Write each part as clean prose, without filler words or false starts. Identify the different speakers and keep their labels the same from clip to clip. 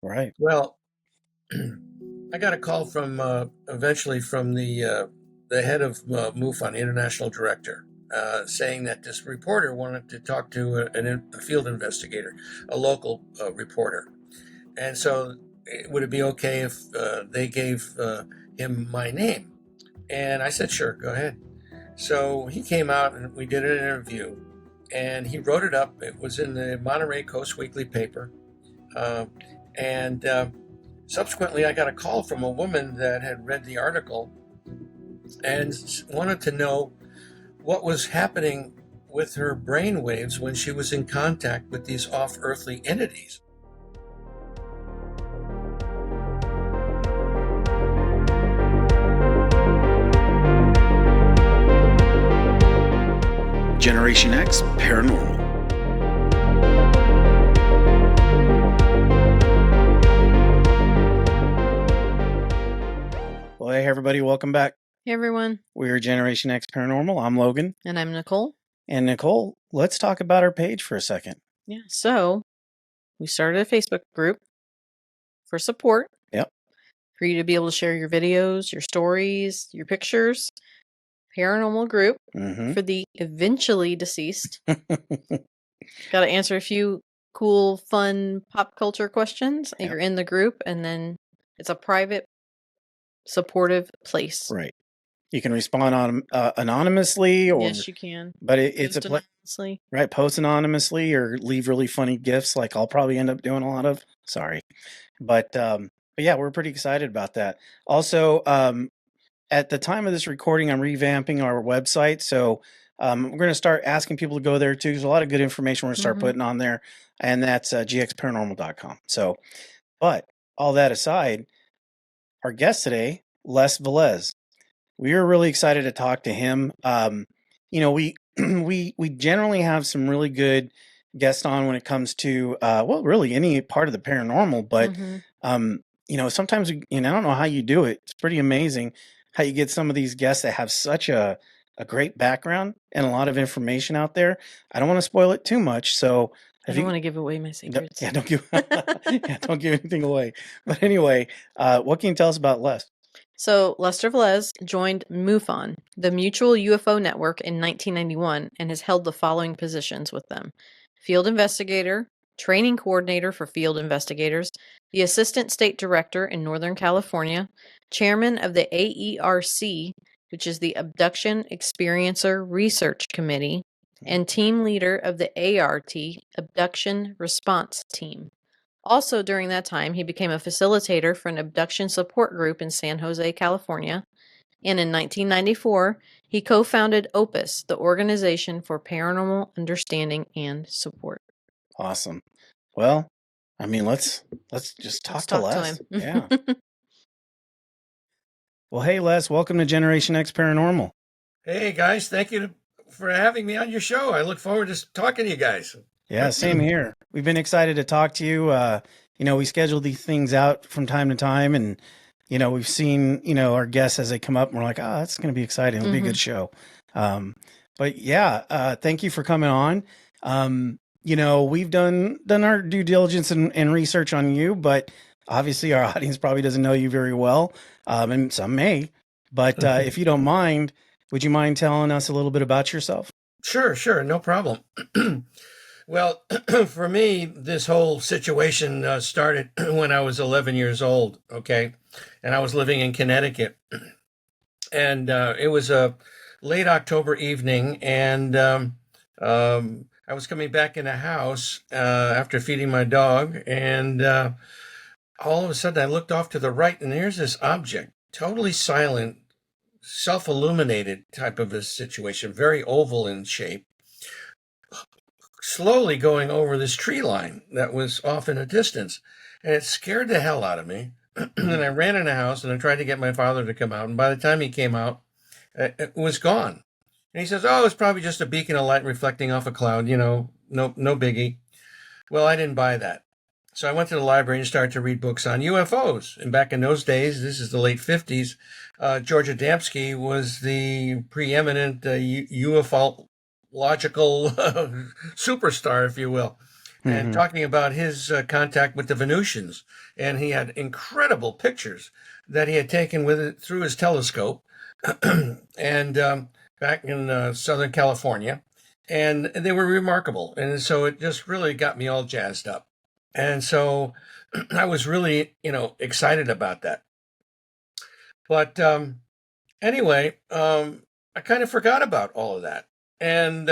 Speaker 1: Right.
Speaker 2: Well, I got a call from eventually from the head of MUFON, the international director, saying that this reporter wanted to talk to a field investigator, a local reporter, and so would it be okay if they gave him my name? And I said, sure, go ahead. So he came out and we did an interview, and he wrote it up. It was in the Monterey Coast Weekly paper, uh, and subsequently, I got a call from a woman that had read the article and wanted to know what was happening with her brain waves when she was in contact with these off-earthly entities.
Speaker 1: Generation X Paranormal. Well, hey, everybody, welcome back.
Speaker 3: Hey, everyone.
Speaker 1: We are Generation X Paranormal. I'm Logan.
Speaker 3: And I'm Nicole.
Speaker 1: And Nicole, let's talk about our page for a second.
Speaker 3: Yeah, so we started a Facebook group for support.
Speaker 1: Yep.
Speaker 3: For you to be able to share your videos, your stories, your pictures. Paranormal group for the eventually deceased. Got to answer a few cool, fun pop culture questions. Yep. You're in the group, and then it's a private, supportive place.
Speaker 1: Right. You can respond on anonymously, or
Speaker 3: yes, you can.
Speaker 1: But it's a
Speaker 3: anonymously.
Speaker 1: Right, post anonymously or leave really funny gifts, like I'll probably end up doing a lot of. Sorry, but yeah, we're pretty excited about that. Also, at the time of this recording, I'm revamping our website, so we're going to start asking people to go there too. There's a lot of good information we're going to start putting on there, and that's gxparanormal.com. So, but all that aside, our guest today, Velez. We are really excited to talk to him. We generally have some really good guests on when it comes to really any part of the paranormal, but sometimes I don't know how you do it. It's pretty amazing how you get some of these guests that have such a great background and a lot of information out there. I don't want to spoil it too much, so
Speaker 3: I don't want to give away my secrets.
Speaker 1: Don't give anything away. But anyway, what can you tell us about Les?
Speaker 3: So Lester Velez joined MUFON, the Mutual UFO Network, in 1991 and has held the following positions with them: field investigator, training coordinator for field investigators, the assistant state director in Northern California, chairman of the AERC, which is the Abduction Experiencer Research Committee, and team leader of the ART, Abduction Response Team. Also during that time, he became a facilitator for an abduction support group in San Jose, California. And in 1994, he co-founded Opus, the Organization for Paranormal Understanding and Support.
Speaker 1: Awesome. Well, I mean, let's just talk to Les. Yeah. Well, hey, Les, welcome to Generation X Paranormal.
Speaker 2: Hey, guys. Thank you for having me on your show. I look forward to talking to you guys.
Speaker 1: Yeah, same here. We've been excited to talk to you. We schedule these things out from time to time, and, we've seen, our guests as they come up, and we're like, oh, that's going to be exciting. It'll be a good show. But yeah, thank you for coming on. We've done our due diligence and research on you, but obviously our audience probably doesn't know you very well, and some may. But if you don't mind, would you mind telling us a little bit about yourself?
Speaker 2: Sure, no problem. Well, for me, this whole situation started when I was 11 years old, okay? And I was living in Connecticut. And it was a late October evening, and I was coming back in the house after feeding my dog, and all of a sudden I looked off to the right, and there's this object, totally silent, self-illuminated type of a situation, very oval in shape, slowly going over this tree line that was off in the distance. And it scared the hell out of me. And I ran in the house and I tried to get my father to come out. And by the time he came out, it was gone. And he says, oh, it's probably just a beacon of light reflecting off a cloud, no biggie. Well, I didn't buy that. So I went to the library and started to read books on UFOs. And back in those days, this is the late 50s, George Adamski was the preeminent ufological superstar, if you will. and
Speaker 1: Hmm.
Speaker 2: talking about his contact with the Venusians. And he had incredible pictures that he had taken with it through his telescope and back in Southern California. And they were remarkable. And so it just really got me all jazzed up. And so I was really, excited about that. But anyway, I kind of forgot about all of that, and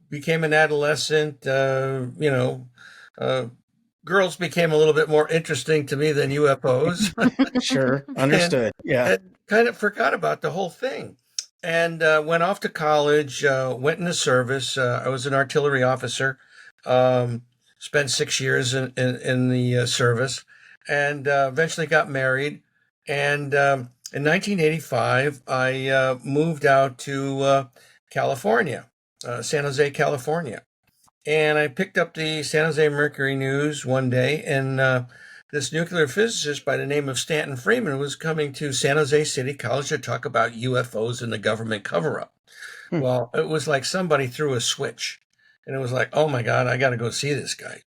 Speaker 2: became an adolescent. Uh, girls became a little bit more interesting to me than UFOs,
Speaker 1: Sure.
Speaker 2: and,
Speaker 1: Understood. Yeah.
Speaker 2: and kind of forgot about the whole thing. And went off to college. Went into service. I was an artillery officer. Um, Spent 6 years in the service, and eventually got married. And in 1985, I moved out to California, San Jose, California. And I picked up the San Jose Mercury News one day, and this nuclear physicist by the name of Stanton Freeman was coming to San Jose City College to talk about UFOs and the government cover up.
Speaker 1: Hmm.
Speaker 2: Well, it was like somebody threw a switch, and it was like, oh my God, I got to go see this guy.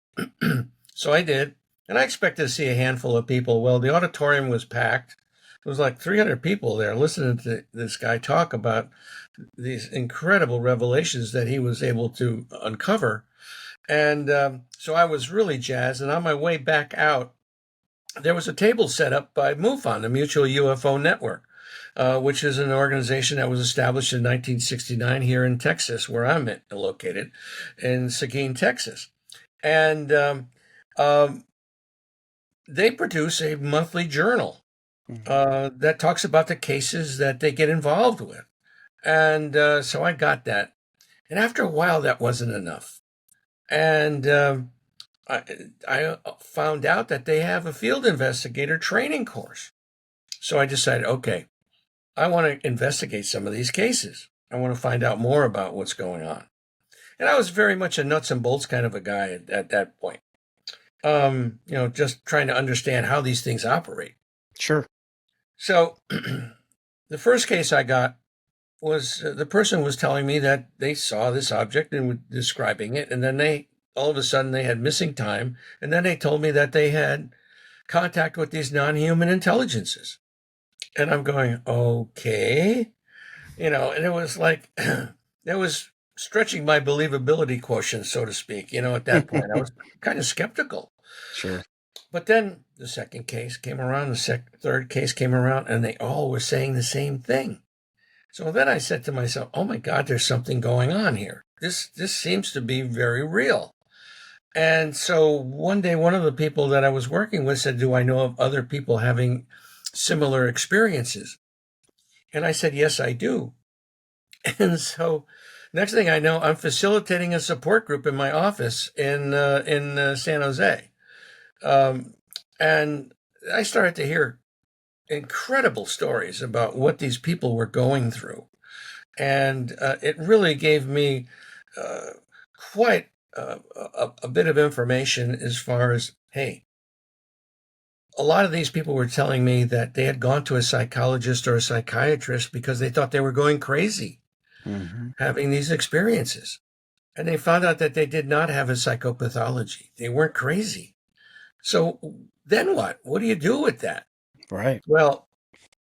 Speaker 2: So I did, and I expected to see a handful of people. Well, the auditorium was packed. There was like 300 people there listening to this guy talk about these incredible revelations that he was able to uncover. And so I was really jazzed. And on my way back out, there was a table set up by MUFON, the Mutual UFO Network, which is an organization that was established in 1969 here in Texas, where I'm located, in Seguin, Texas. And they produce a monthly journal that talks about the cases that they get involved with. And so I got that. And after a while, that wasn't enough. And I found out that they have a field investigator training course. So I decided, okay, I want to investigate some of these cases. I want to find out more about what's going on. And I was very much a nuts and bolts kind of a guy at that point. Just trying to understand how these things operate.
Speaker 1: Sure.
Speaker 2: So the first case I got was the person was telling me that they saw this object and were describing it, and then all of a sudden they had missing time, and then they told me that they had contact with these non-human intelligences. And I'm going, okay, and it was like it was stretching my believability quotient, so to speak. At that point I was kind of skeptical.
Speaker 1: Sure.
Speaker 2: But then the second case came around, the third case came around, and they all were saying the same thing. So then I said to myself, oh my God, there's something going on here. This seems to be very real. And so one day, one of the people that I was working with said, do I know of other people having similar experiences? And I said, yes, I do. And so next thing I know, I'm facilitating a support group in my office in San Jose. And I started to hear incredible stories about what these people were going through. And it really gave me quite a bit of information as far as, hey, a lot of these people were telling me that they had gone to a psychologist or a psychiatrist because they thought they were going crazy having these experiences. And they found out that they did not have a psychopathology. They weren't crazy. So then what? What do you do with that?
Speaker 1: Right.
Speaker 2: Well,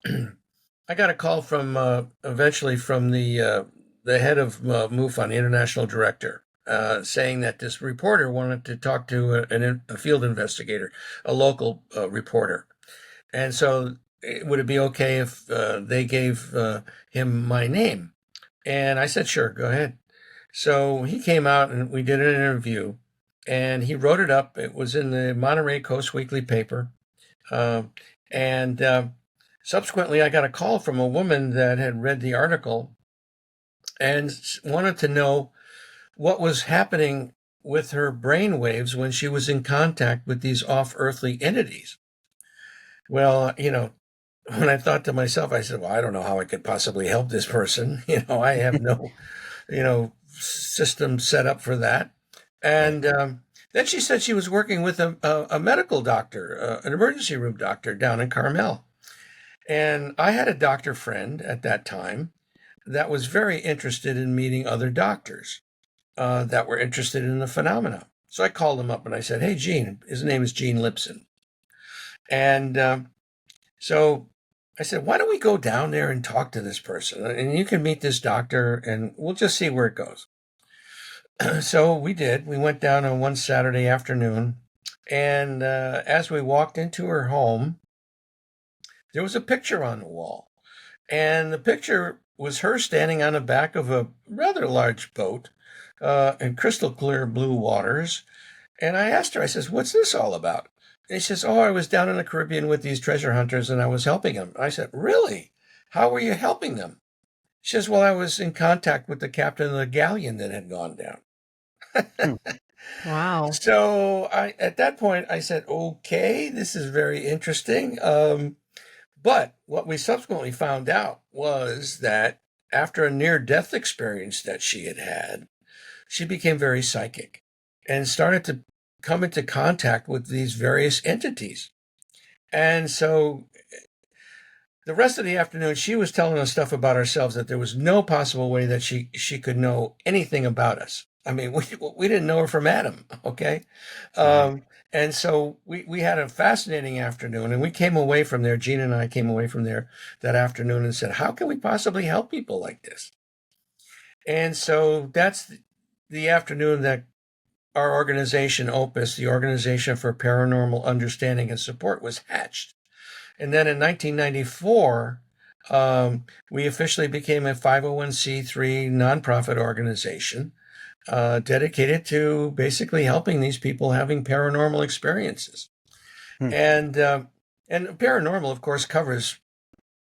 Speaker 2: I got a call from eventually from the head of MUFON, the international director, saying that this reporter wanted to talk to a field investigator, a local reporter. And so would it be okay if they gave him my name? And I said, sure, go ahead. So he came out and we did an interview, and he wrote it up. It was in the Monterey Coast Weekly paper. And subsequently, I got a call from a woman that had read the article and wanted to know what was happening with her brain waves when she was in contact with these off-earthly entities. Well, when I thought to myself, I said, well, I don't know how I could possibly help this person. I have no, system set up for that. And then she said she was working with a medical doctor, an emergency room doctor down in Carmel. And I had a doctor friend at that time that was very interested in meeting other doctors that were interested in the phenomena. So I called him up and I said, "Hey, Gene," his name is Gene Lipson. And so I said, "Why don't we go down there and talk to this person? And you can meet this doctor and we'll just see where it goes." So we did. We went down on one Saturday afternoon. And as we walked into her home, there was a picture on the wall. And the picture was her standing on the back of a rather large boat in crystal clear blue waters. And I asked her, I says, "What's this all about?" And she says, "Oh, I was down in the Caribbean with these treasure hunters and I was helping them." I said, "Really? How were you helping them?" She says, "Well, I was in contact with the captain of the galleon that had gone down."
Speaker 1: Hmm.
Speaker 3: Wow.
Speaker 2: So at that point, I said, "Okay, this is very interesting." But what we subsequently found out was that after a near death experience that she had had, she became very psychic and started to come into contact with these various entities. And so the rest of the afternoon, she was telling us stuff about ourselves that there was no possible way that she could know anything about us. I mean, we didn't know her from Adam, okay?
Speaker 1: Right.
Speaker 2: And so we had a fascinating afternoon, and we came away from there. Gina and I came away from there that afternoon and said, "How can we possibly help people like this?" And so that's the afternoon that our organization, Opus, the Organization for Paranormal Understanding and Support, was hatched. And then in 1994, we officially became a 501c3 nonprofit organization dedicated to basically helping these people having paranormal experiences.
Speaker 1: Hmm.
Speaker 2: And paranormal, of course, covers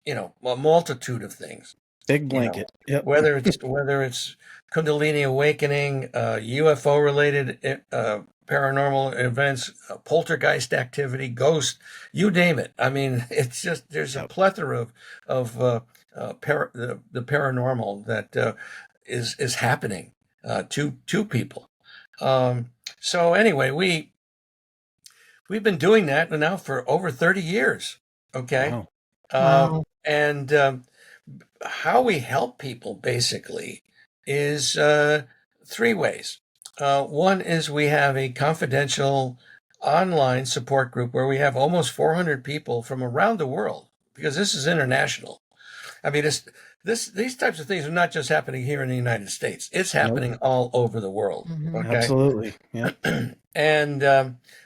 Speaker 2: a multitude of things.
Speaker 1: Big
Speaker 2: You know,
Speaker 1: blanket. Yep.
Speaker 2: whether it's Kundalini awakening, UFO related paranormal events, poltergeist activity, ghost, you name it. I mean, it's just there's a
Speaker 1: Yep.
Speaker 2: plethora of the paranormal that is happening to people. So anyway, we've been doing that now for over 30 years. Okay,
Speaker 1: Wow.
Speaker 3: Wow.
Speaker 2: and how we help people basically is three ways. One is we have a confidential online support group where we have almost 400 people from around the world because this is international. I mean, these types of things are not just happening here in the United States. It's
Speaker 1: Nope.
Speaker 2: happening all over the world.
Speaker 3: Mhm.
Speaker 2: Okay.
Speaker 1: Absolutely. Yep.
Speaker 2: And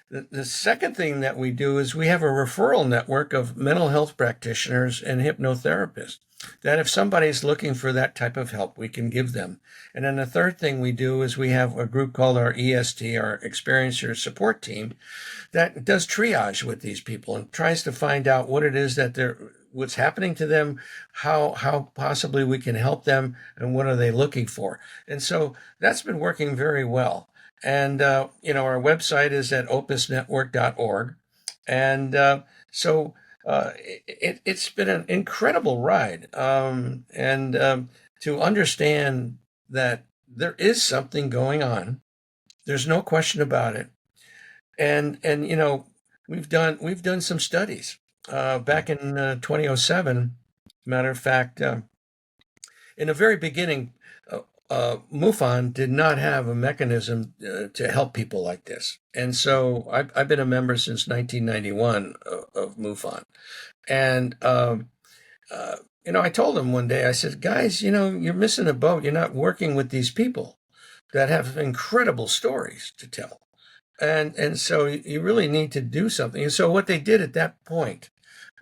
Speaker 2: the second thing that we do is we have a referral network of mental health practitioners and hypnotherapists that if somebody's looking for that type of help, we can give them. And then the third thing we do is we have a group called our EST, our Experiencer Support Team, that does triage with these people and tries to find out what it is that what's happening to them, how possibly we can help them, and what are they looking for. And so that's been working very well. And our website is at opusnetwork.org. And so it's been an incredible ride. And to understand that there is something going on, there's no question about it. And we've done some studies back in 2007. Matter of fact, in the very beginning, MUFON did not have a mechanism to help people like this. And so I've been a member since 1991 of MUFON. And, I told them one day, I said, "Guys, you're missing a boat. You're not working with these people that have incredible stories to tell. And so you really need to do something." And so what they did at that point,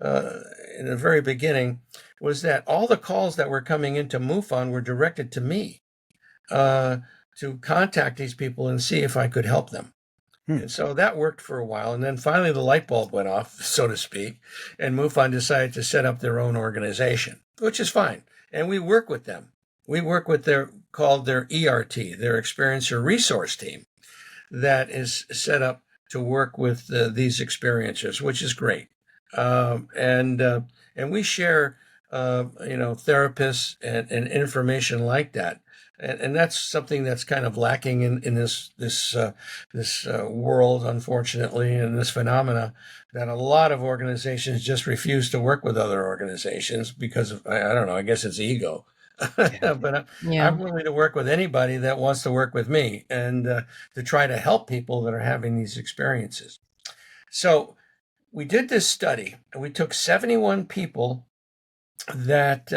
Speaker 2: in the very beginning, was that all the calls that were coming into MUFON were directed to me to contact these people and see if I could help them.
Speaker 1: Hmm.
Speaker 2: And so that worked for a while. And then finally the light bulb went off, so to speak, and MUFON decided to set up their own organization, which is fine. And we work with them. We work with their ERT, their Experiencer Resource Team, that is set up to work with these experiencers, which is great. And we share, therapists and information like that. And that's something that's kind of lacking in this world, unfortunately, and this phenomena that a lot of organizations just refuse to work with other organizations because of, I don't know, I guess it's ego.
Speaker 1: Yeah.
Speaker 2: but
Speaker 3: Yeah.
Speaker 2: I'm willing to work with anybody that wants to work with me and to try to help people that are having these experiences. So we did this study, and we took 71 people that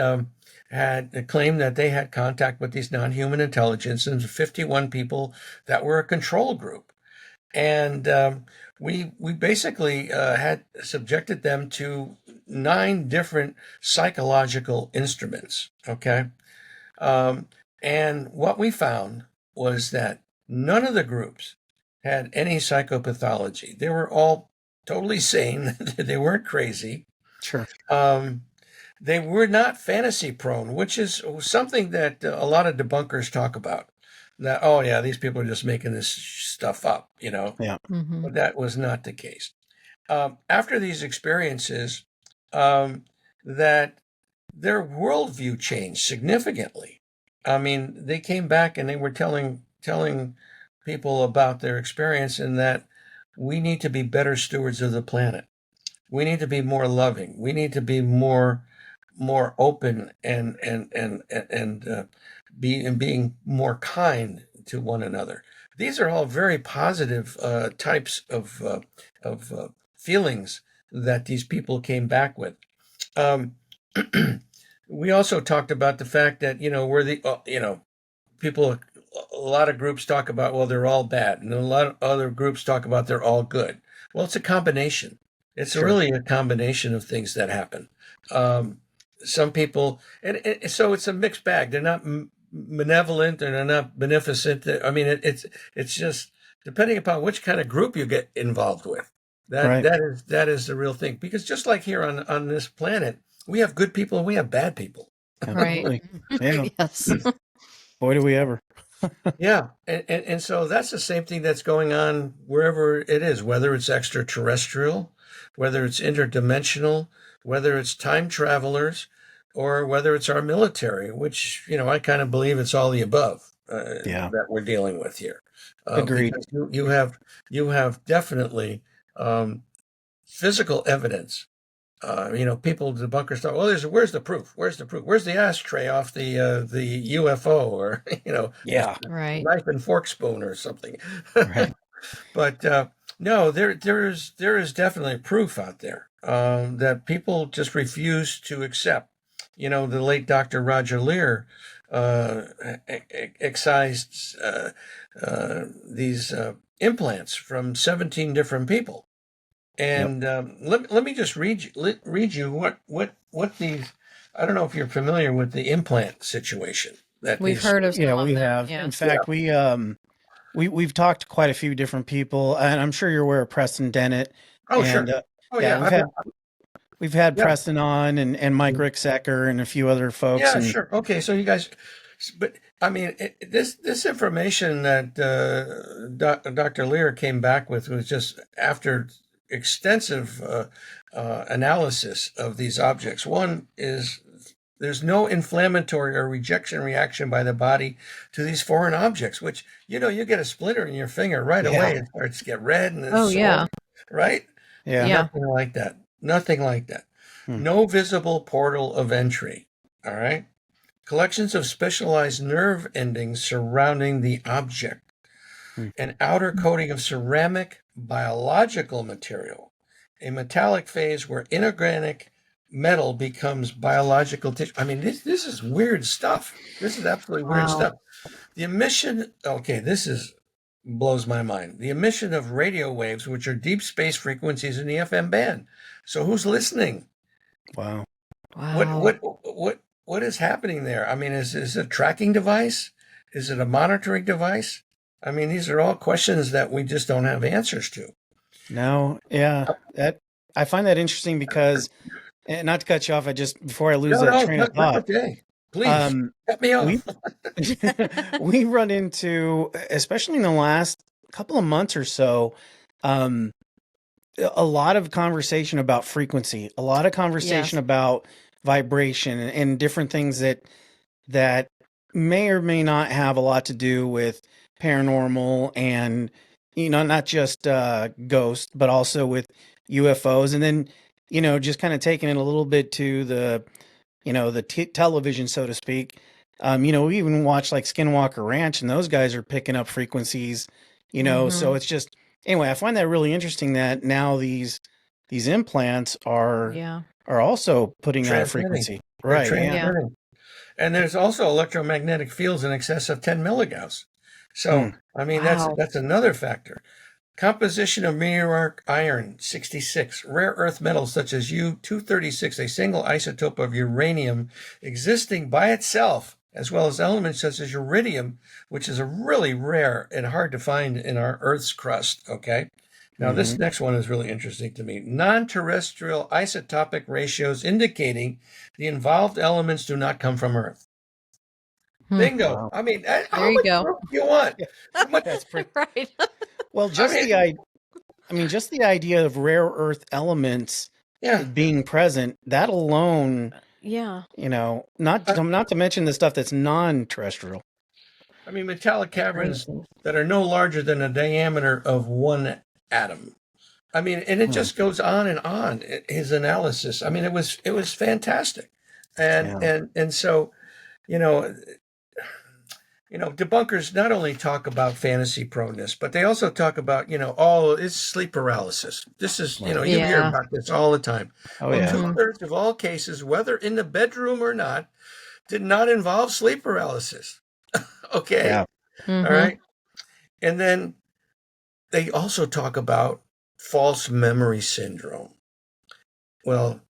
Speaker 2: had claimed that they had contact with these non-human intelligence, and 51 people that were a control group. And we basically had subjected them to 9 different psychological instruments. Okay, um, and what we found was that none of the groups had any psychopathology. They were all totally sane. They weren't crazy.
Speaker 1: Sure.
Speaker 2: Um, they were not fantasy prone, which is something that a lot of debunkers talk about. That, oh, yeah, these people are just making this stuff up,
Speaker 1: Yeah.
Speaker 3: Mm-hmm.
Speaker 2: but that was not the case. After these experiences, um, that their worldview changed significantly. I mean, they came back and they were telling people about their experience, and that we need to be better stewards of the planet. We need to be more loving. We need to be more open and being more kind to one another. These are all very positive types of feelings that these people came back with. Um, we also talked about the fact that we're the people. A lot of groups talk about, well, they're all bad, and a lot of other groups talk about they're all good. Well, it's a combination. It's
Speaker 1: Sure.
Speaker 2: really a combination of things that happen. Um, some people, and so it's a mixed bag. They're not benevolent and they're not beneficent. I mean, it's just depending upon which kind of group you get involved with. That
Speaker 1: Right.
Speaker 2: that is the real thing. Because just like here on this planet, we have good people and we have bad people.
Speaker 3: Right.
Speaker 1: Absolutely. Yeah.
Speaker 3: Yes.
Speaker 1: Boy, do we ever.
Speaker 2: Yeah, and so that's the same thing that's going on wherever it is, whether it's extraterrestrial, whether it's interdimensional, whether it's time travelers, or whether it's our military, which I kind of believe it's all the above
Speaker 1: Yeah.
Speaker 2: that we're dealing with here,
Speaker 1: Agreed.
Speaker 2: because you have definitely um, physical evidence. People, the bunkers thought, well, where's the proof? Where's the proof? Where's the ashtray off the UFO, or
Speaker 1: Yeah.
Speaker 3: Right.
Speaker 2: knife and fork spoon or something?
Speaker 1: Right.
Speaker 2: But no, there is definitely proof out there that people just refuse to accept. The late Dr. Roger Lear excised these implants from 17 different people.
Speaker 1: Yep.
Speaker 2: And let me just read you what these. I don't know if you're familiar with the implant situation that
Speaker 3: We've
Speaker 2: these.
Speaker 3: heard of
Speaker 1: Yeah,
Speaker 3: some of
Speaker 1: we
Speaker 3: them.
Speaker 1: have.
Speaker 3: Yeah.
Speaker 1: In fact, we've talked to quite a few different people, and I'm sure you're aware of Preston Dennett.
Speaker 2: Oh,
Speaker 1: And
Speaker 2: sure. Oh,
Speaker 1: yeah,
Speaker 2: yeah.
Speaker 1: we've had
Speaker 2: Yeah.
Speaker 1: Preston on, and Mike Ricksecker and a few other folks.
Speaker 2: Yeah,
Speaker 1: And
Speaker 2: sure. Okay, so you guys, but I mean, this information that Dr. Lear came back with was just after extensive analysis of these objects. One is there's no inflammatory or rejection reaction by the body to these foreign objects, which you get a splinter in your finger right
Speaker 1: yeah,
Speaker 2: away. It starts to get red and it's
Speaker 3: Oh,
Speaker 2: sore,
Speaker 3: yeah.
Speaker 2: right?
Speaker 1: yeah.
Speaker 3: Yeah.
Speaker 2: Nothing like that. Nothing like that.
Speaker 1: Hmm.
Speaker 2: No visible portal of entry. All right. Collections of specialized nerve endings surrounding the object.
Speaker 1: Hmm.
Speaker 2: An outer coating of ceramic biological material. A metallic phase where inorganic metal becomes biological tissue. I mean, this is weird stuff. This is absolutely weird
Speaker 3: Wow.
Speaker 2: stuff. The emission, okay, this is blows my mind. The emission of radio waves, which are deep space frequencies in the FM band. So who's listening?
Speaker 1: Wow.
Speaker 2: What
Speaker 3: Wow.
Speaker 2: what what is happening there? I mean, is it a tracking device? Is it a monitoring device? I mean, these are all questions that we just don't have answers to.
Speaker 1: No, yeah, that I find that interesting because, and not to cut you off, I just before I lose
Speaker 2: No,
Speaker 1: that
Speaker 2: no,
Speaker 1: train of
Speaker 2: that's
Speaker 1: thought,
Speaker 2: okay. Please
Speaker 1: um,
Speaker 2: cut me
Speaker 1: we
Speaker 2: off.
Speaker 1: we run into, especially in the last couple of months or so, um, a lot of conversation about frequency, a lot of conversation
Speaker 3: Yes.
Speaker 1: about vibration and different things that may or may not have a lot to do with paranormal and not just ghosts, but also with UFOs. And then just kind of taking it a little bit to the the television, so to speak. We even watch like Skinwalker Ranch, and those guys are picking up frequencies. So it's just anyway. I find that really interesting that now these implants
Speaker 3: Yeah.
Speaker 1: are also putting out a
Speaker 2: Transmitting.
Speaker 1: frequency,
Speaker 2: They're
Speaker 1: right? Yeah.
Speaker 2: transmitting. And there's also electromagnetic fields in excess of 10 milligauss. So, I mean,
Speaker 3: Wow.
Speaker 2: that's another factor. Composition of meteoric iron 66, rare earth metals such as U-236, a single isotope of uranium existing by itself, as well as elements such as uridium, which is a really rare and hard to find in our Earth's crust. Okay. Now, this next one is really interesting to me. Non-terrestrial isotopic ratios indicating the involved elements do not come from Earth. Bingo.
Speaker 1: Wow.
Speaker 2: I mean,
Speaker 3: There
Speaker 2: how
Speaker 3: you
Speaker 2: much
Speaker 3: go.
Speaker 2: proof do you want? How much?
Speaker 1: That's pretty.
Speaker 3: Right.
Speaker 1: Well, just just the idea of rare earth elements
Speaker 2: Yeah.
Speaker 1: being present, that alone,
Speaker 3: Yeah.
Speaker 1: not to mention the stuff that's non-terrestrial.
Speaker 2: I mean, metallic caverns that are no larger than a diameter of one atom. I mean, and it just goes on and on. His analysis. I mean, it was fantastic, and so, debunkers not only talk about fantasy proneness, but they also talk about, it's sleep paralysis. This is, you hear about this all the time.
Speaker 1: Oh,
Speaker 2: well,
Speaker 1: yeah.
Speaker 2: 2/3 of all cases, whether in the bedroom or not, did not involve sleep paralysis. Okay.
Speaker 1: Yeah.
Speaker 2: All right. And then they also talk about false memory syndrome. Well,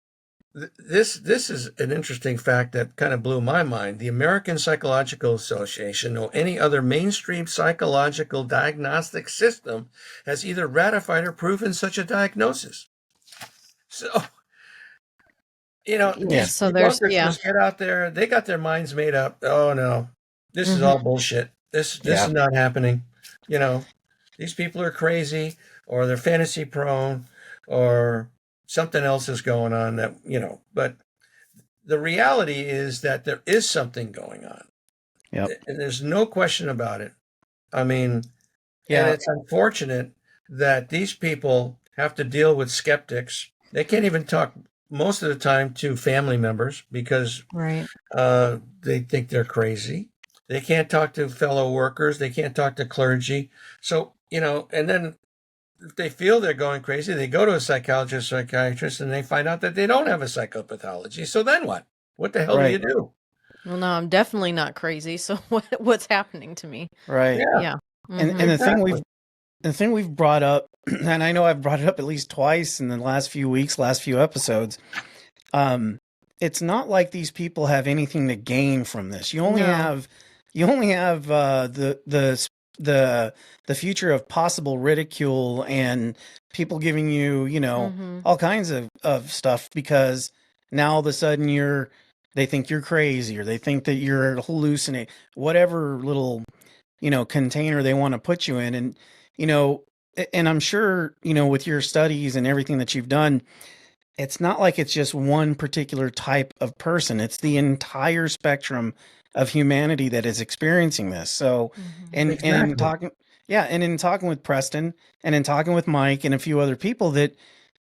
Speaker 2: this is an interesting fact that kind of blew my mind. The American Psychological Association or any other mainstream psychological diagnostic system has either ratified or proven such a diagnosis. So,
Speaker 3: So there's
Speaker 2: just get out there. They got their minds made up. Oh no, this is all bullshit. This is not happening. These people are crazy, or they're fantasy prone, or something else is going on that, but the reality is that there is something going on.
Speaker 1: Yep.
Speaker 2: And there's no question about it. I mean,
Speaker 1: Yeah.
Speaker 2: and it's unfortunate that these people have to deal with skeptics. They can't even talk most of the time to family members because they think they're crazy. They can't talk to fellow workers. They can't talk to clergy. So, and then if they feel they're going crazy, they go to a psychologist, psychiatrist, and they find out that they don't have a psychopathology. So then what? What the hell do you do?
Speaker 3: Well, no, I'm definitely not crazy. So what's happening to me?
Speaker 1: Right.
Speaker 3: Yeah.
Speaker 1: And the thing we've brought up, and I know I've brought it up at least twice in the last few episodes. It's not like these people have anything to gain from this. You only have the future of possible ridicule and people giving you, all kinds of stuff because now all of a sudden they think you're crazy or they think that you're hallucinating, whatever little, container they want to put you in. And, and I'm sure, with your studies and everything that you've done, it's not like it's just one particular type of person. It's the entire spectrum of humanity that is experiencing this. So, and in talking with Preston and in talking with Mike and a few other people that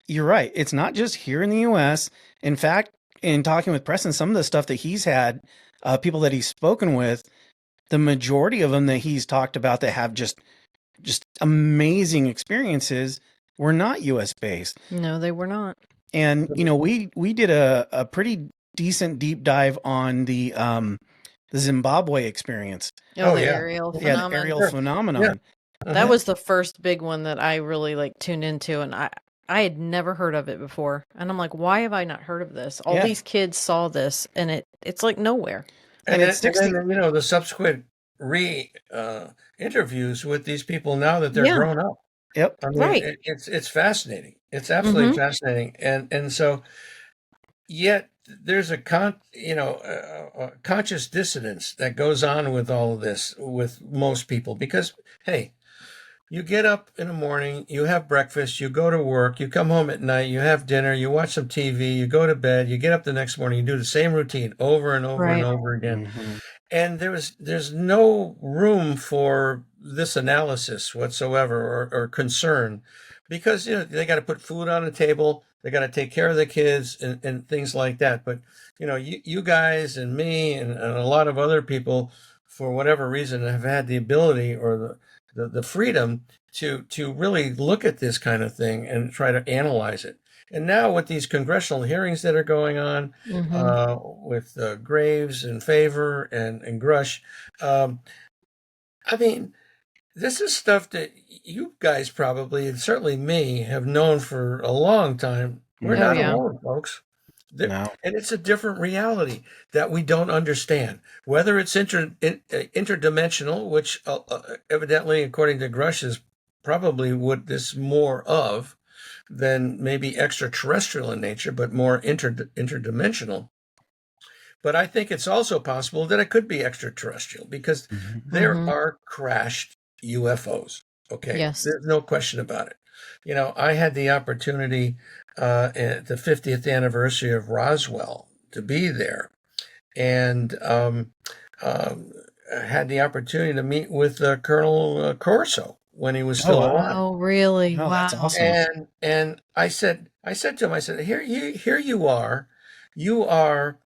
Speaker 1: you're right. It's not just here in the US. In fact, in talking with Preston, some of the stuff that he's had, people that he's spoken with, the majority of them that he's talked about that have just amazing experiences were not US based.
Speaker 3: No, they were not.
Speaker 1: And, we did a pretty decent deep dive on the Zimbabwe experience.
Speaker 3: Oh, the aerial phenomenon.
Speaker 1: Yeah, the aerial phenomenon.
Speaker 2: Yeah.
Speaker 3: That was the first big one that I really tuned into, and I had never heard of it before. And I'm like, why have I not heard of this? All these kids saw this, and it's like nowhere.
Speaker 2: And then, the subsequent interviews with these people now that they're grown up.
Speaker 1: Yep.
Speaker 2: I mean, it's fascinating. It's absolutely fascinating. And so, yet there's a conscious dissonance that goes on with all of this with most people because, hey, you get up in the morning, you have breakfast, you go to work, you come home at night, you have dinner, you watch some TV, you go to bed, you get up the next morning, you do the same routine over and over and over again. And there's no room for this analysis whatsoever or concern because they got to put food on the table, they got to take care of the kids and things like that. But you guys and me and a lot of other people, for whatever reason, have had the ability or the freedom to really look at this kind of thing and try to analyze it. And now with these congressional hearings that are going on,
Speaker 3: Mm-hmm.
Speaker 2: with Graves in favor and Grush, um, I mean, this is stuff that you guys probably, and certainly me, have known for a long time. We're
Speaker 3: Oh
Speaker 2: not
Speaker 1: Hmm.
Speaker 3: yeah.
Speaker 2: alone, folks.
Speaker 1: No.
Speaker 2: And it's a different reality that we don't understand. Whether it's interdimensional, which evidently, according to Grush, is probably what this more of than maybe extraterrestrial in nature, but more interdimensional. But I think it's also possible that it could be extraterrestrial because
Speaker 1: Hmm.
Speaker 2: there
Speaker 3: Mm-hmm.
Speaker 2: are crashed UFOs. Okay,
Speaker 3: Yes.
Speaker 2: there's no question about it. I had the opportunity at the 50th anniversary of Roswell to be there, and um, I had the opportunity to meet with Colonel Corso when he was
Speaker 1: Oh
Speaker 2: still
Speaker 1: wow.
Speaker 2: alive.
Speaker 3: Oh really?
Speaker 1: Oh, that's
Speaker 3: Wow.
Speaker 1: awesome.
Speaker 2: And I said to him, I said, here you are, you are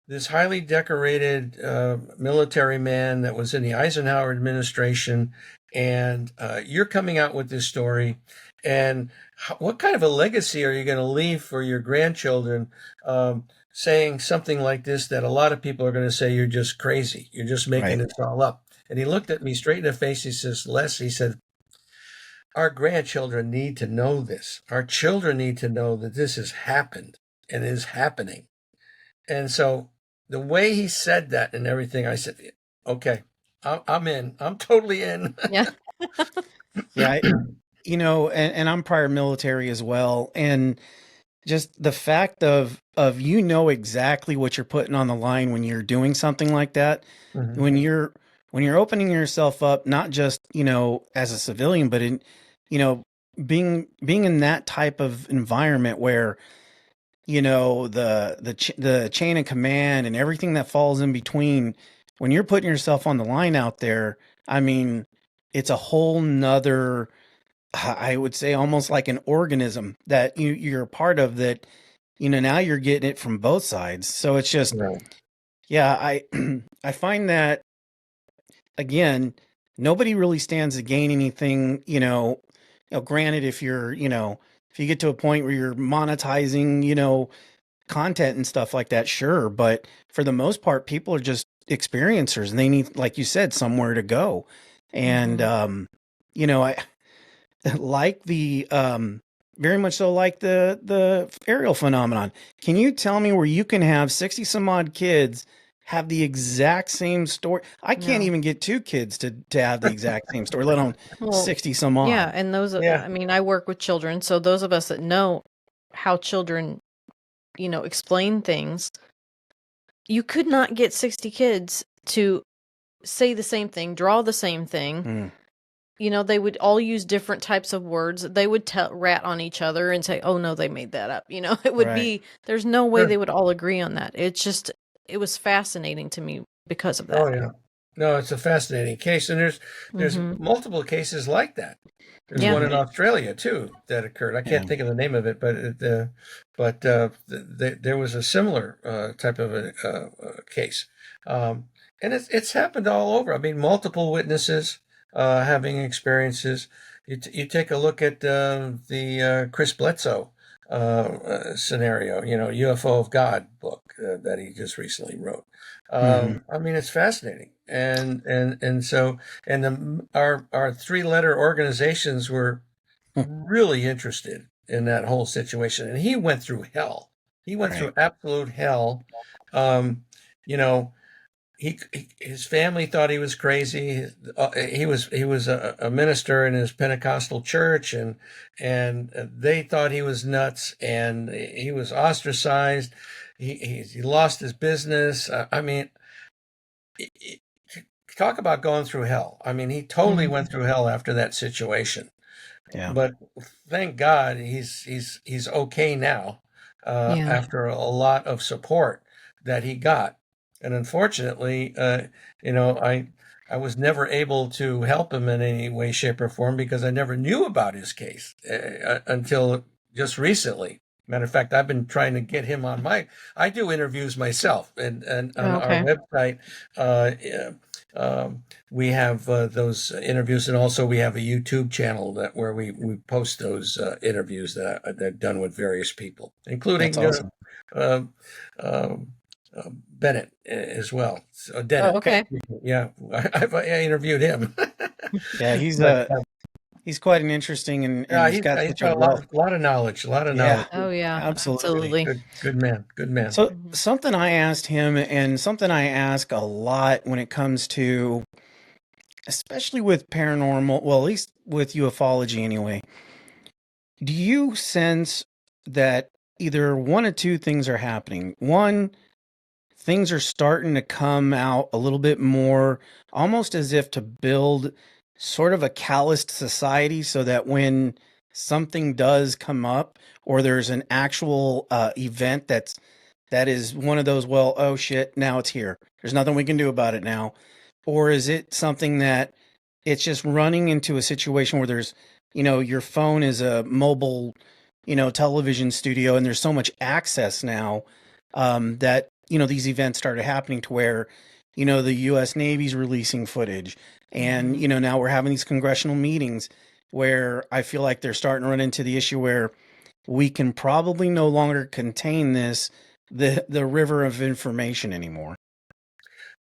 Speaker 2: this highly decorated military man that was in the Eisenhower administration, and you're coming out with this story. And what kind of a legacy are you going to leave for your grandchildren, saying something like this that a lot of people are going to say you're just crazy, you're just making
Speaker 1: Right.
Speaker 2: this all up? And he looked at me straight in the face. He says, Les, he said, our grandchildren need to know this. Our children need to know that this has happened and is happening. And so the way he said that and everything, I said, okay, I'm in. I'm totally in.
Speaker 3: Yeah.
Speaker 1: Yeah. And I'm prior military as well, and just the fact of exactly what you're putting on the line when you're doing something like that,
Speaker 2: Mhm.
Speaker 1: when you're opening yourself up, not just as a civilian, but in you know being in that type of environment where the chain of command and everything that falls in between, when you're putting yourself on the line out there, I mean, it's a whole nother, I would say, almost like an organism that you're a part of, that now you're getting it from both sides. So it's just,
Speaker 2: Right.
Speaker 1: yeah, I I find that, again, nobody really stands to gain anything. Granted, if if you get to a point where you're monetizing content and stuff like that, sure, but for the most part, people are just experiencers, and they need, like you said, somewhere to go. And
Speaker 3: Mm-hmm.
Speaker 1: I like the very much so, like the aerial phenomenon. Can you tell me where you can have 60 some odd kids have the exact same story? I can't
Speaker 3: No.
Speaker 1: even get two kids to have the exact same story, let alone
Speaker 3: Well,
Speaker 1: 60 some
Speaker 3: yeah,
Speaker 1: odd.
Speaker 3: and those
Speaker 2: Yeah.
Speaker 3: I mean, I work with children, so those of us that know how children, explain things, you could not get 60 kids to say the same thing, draw the same thing.
Speaker 1: Mm,
Speaker 3: They would all use different types of words. They would rat on each other and say, "Oh no, they made that up." It would
Speaker 1: right.
Speaker 3: be there's no way
Speaker 2: Sure.
Speaker 3: they would all agree on that. It was fascinating to me because of
Speaker 2: Oh
Speaker 3: that.
Speaker 2: yeah. No, it's a fascinating case, and there's
Speaker 3: Mhm.
Speaker 2: multiple cases like that. There's
Speaker 3: Yeah.
Speaker 2: one in
Speaker 1: Hmm.
Speaker 2: Australia too that occurred. I
Speaker 1: Yeah.
Speaker 2: can't think of the name of it, there was a similar type of a case, um, and it's happened all over. I mean, multiple witnesses having experiences. You take a look at the Chris Bledsoe scenario, UFO of God book that he just recently wrote.
Speaker 1: Hmm.
Speaker 2: I mean, it's fascinating, and so our three-letter organizations were really interested in that whole situation, and he went through hell. He went
Speaker 1: Right.
Speaker 2: through absolute hell. Um, you know, his family thought he was crazy. He was a minister in his Pentecostal church, and they thought he was nuts, and he was ostracized. He lost his business. I mean, it- talk about going through hell. I mean, he totally
Speaker 3: Mhm.
Speaker 2: went through hell after that situation.
Speaker 1: Yeah.
Speaker 2: But thank God he's okay now,
Speaker 3: Yeah.
Speaker 2: after a lot of support that he got. And unfortunately, you know, I I was never able to help him in any way, shape, or form because I never knew about his case until just recently. Matter of fact, I've been trying to get him on I do interviews myself, and on
Speaker 3: Oh,
Speaker 2: our
Speaker 3: okay.
Speaker 2: website, yeah, we have those interviews, and also we have a YouTube channel where we post those interviews that I've done with various people,
Speaker 1: That's
Speaker 2: including
Speaker 1: awesome.
Speaker 2: uh, um, Bennett as well. So
Speaker 3: Oh,
Speaker 2: Dennett,
Speaker 3: okay.
Speaker 2: yeah, I interviewed him.
Speaker 1: Yeah,
Speaker 2: But
Speaker 1: he's quite an interesting and
Speaker 2: yeah,
Speaker 1: he's got
Speaker 2: he's
Speaker 1: such a
Speaker 2: got
Speaker 1: wealth.
Speaker 2: a lot of knowledge, a lot of
Speaker 1: Yeah,
Speaker 2: knowledge.
Speaker 3: Oh, yeah,
Speaker 1: absolutely.
Speaker 3: absolutely.
Speaker 2: Good man, good man.
Speaker 1: So
Speaker 3: Mhm.
Speaker 1: something I asked him and something I ask a lot when it comes to especially with paranormal, well, at least with ufology anyway. Do you sense that either one of two things are happening? One, things are starting to come out a little bit more, almost as if to build sort of a calloused society so that when something does come up or there's an actual event that is one of those, well, oh shit, now it's here. There's nothing we can do about it now. Or is it something that it's just running into a situation where there's, your phone is a mobile, television studio and there's so much access now that, these events started happening to where, the US Navy's releasing footage. And,
Speaker 3: Mhm.
Speaker 1: now we're having these congressional meetings where I feel like they're starting to run into the issue where we can probably no longer contain the river of information anymore.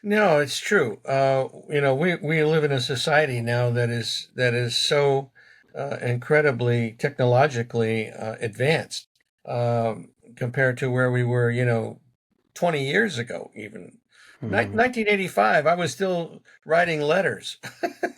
Speaker 2: No, it's true. We live in a society now that is so incredibly technologically advanced compared to where we were, 20 years ago, even.
Speaker 1: Mhm.
Speaker 2: 1985, I was still writing letters.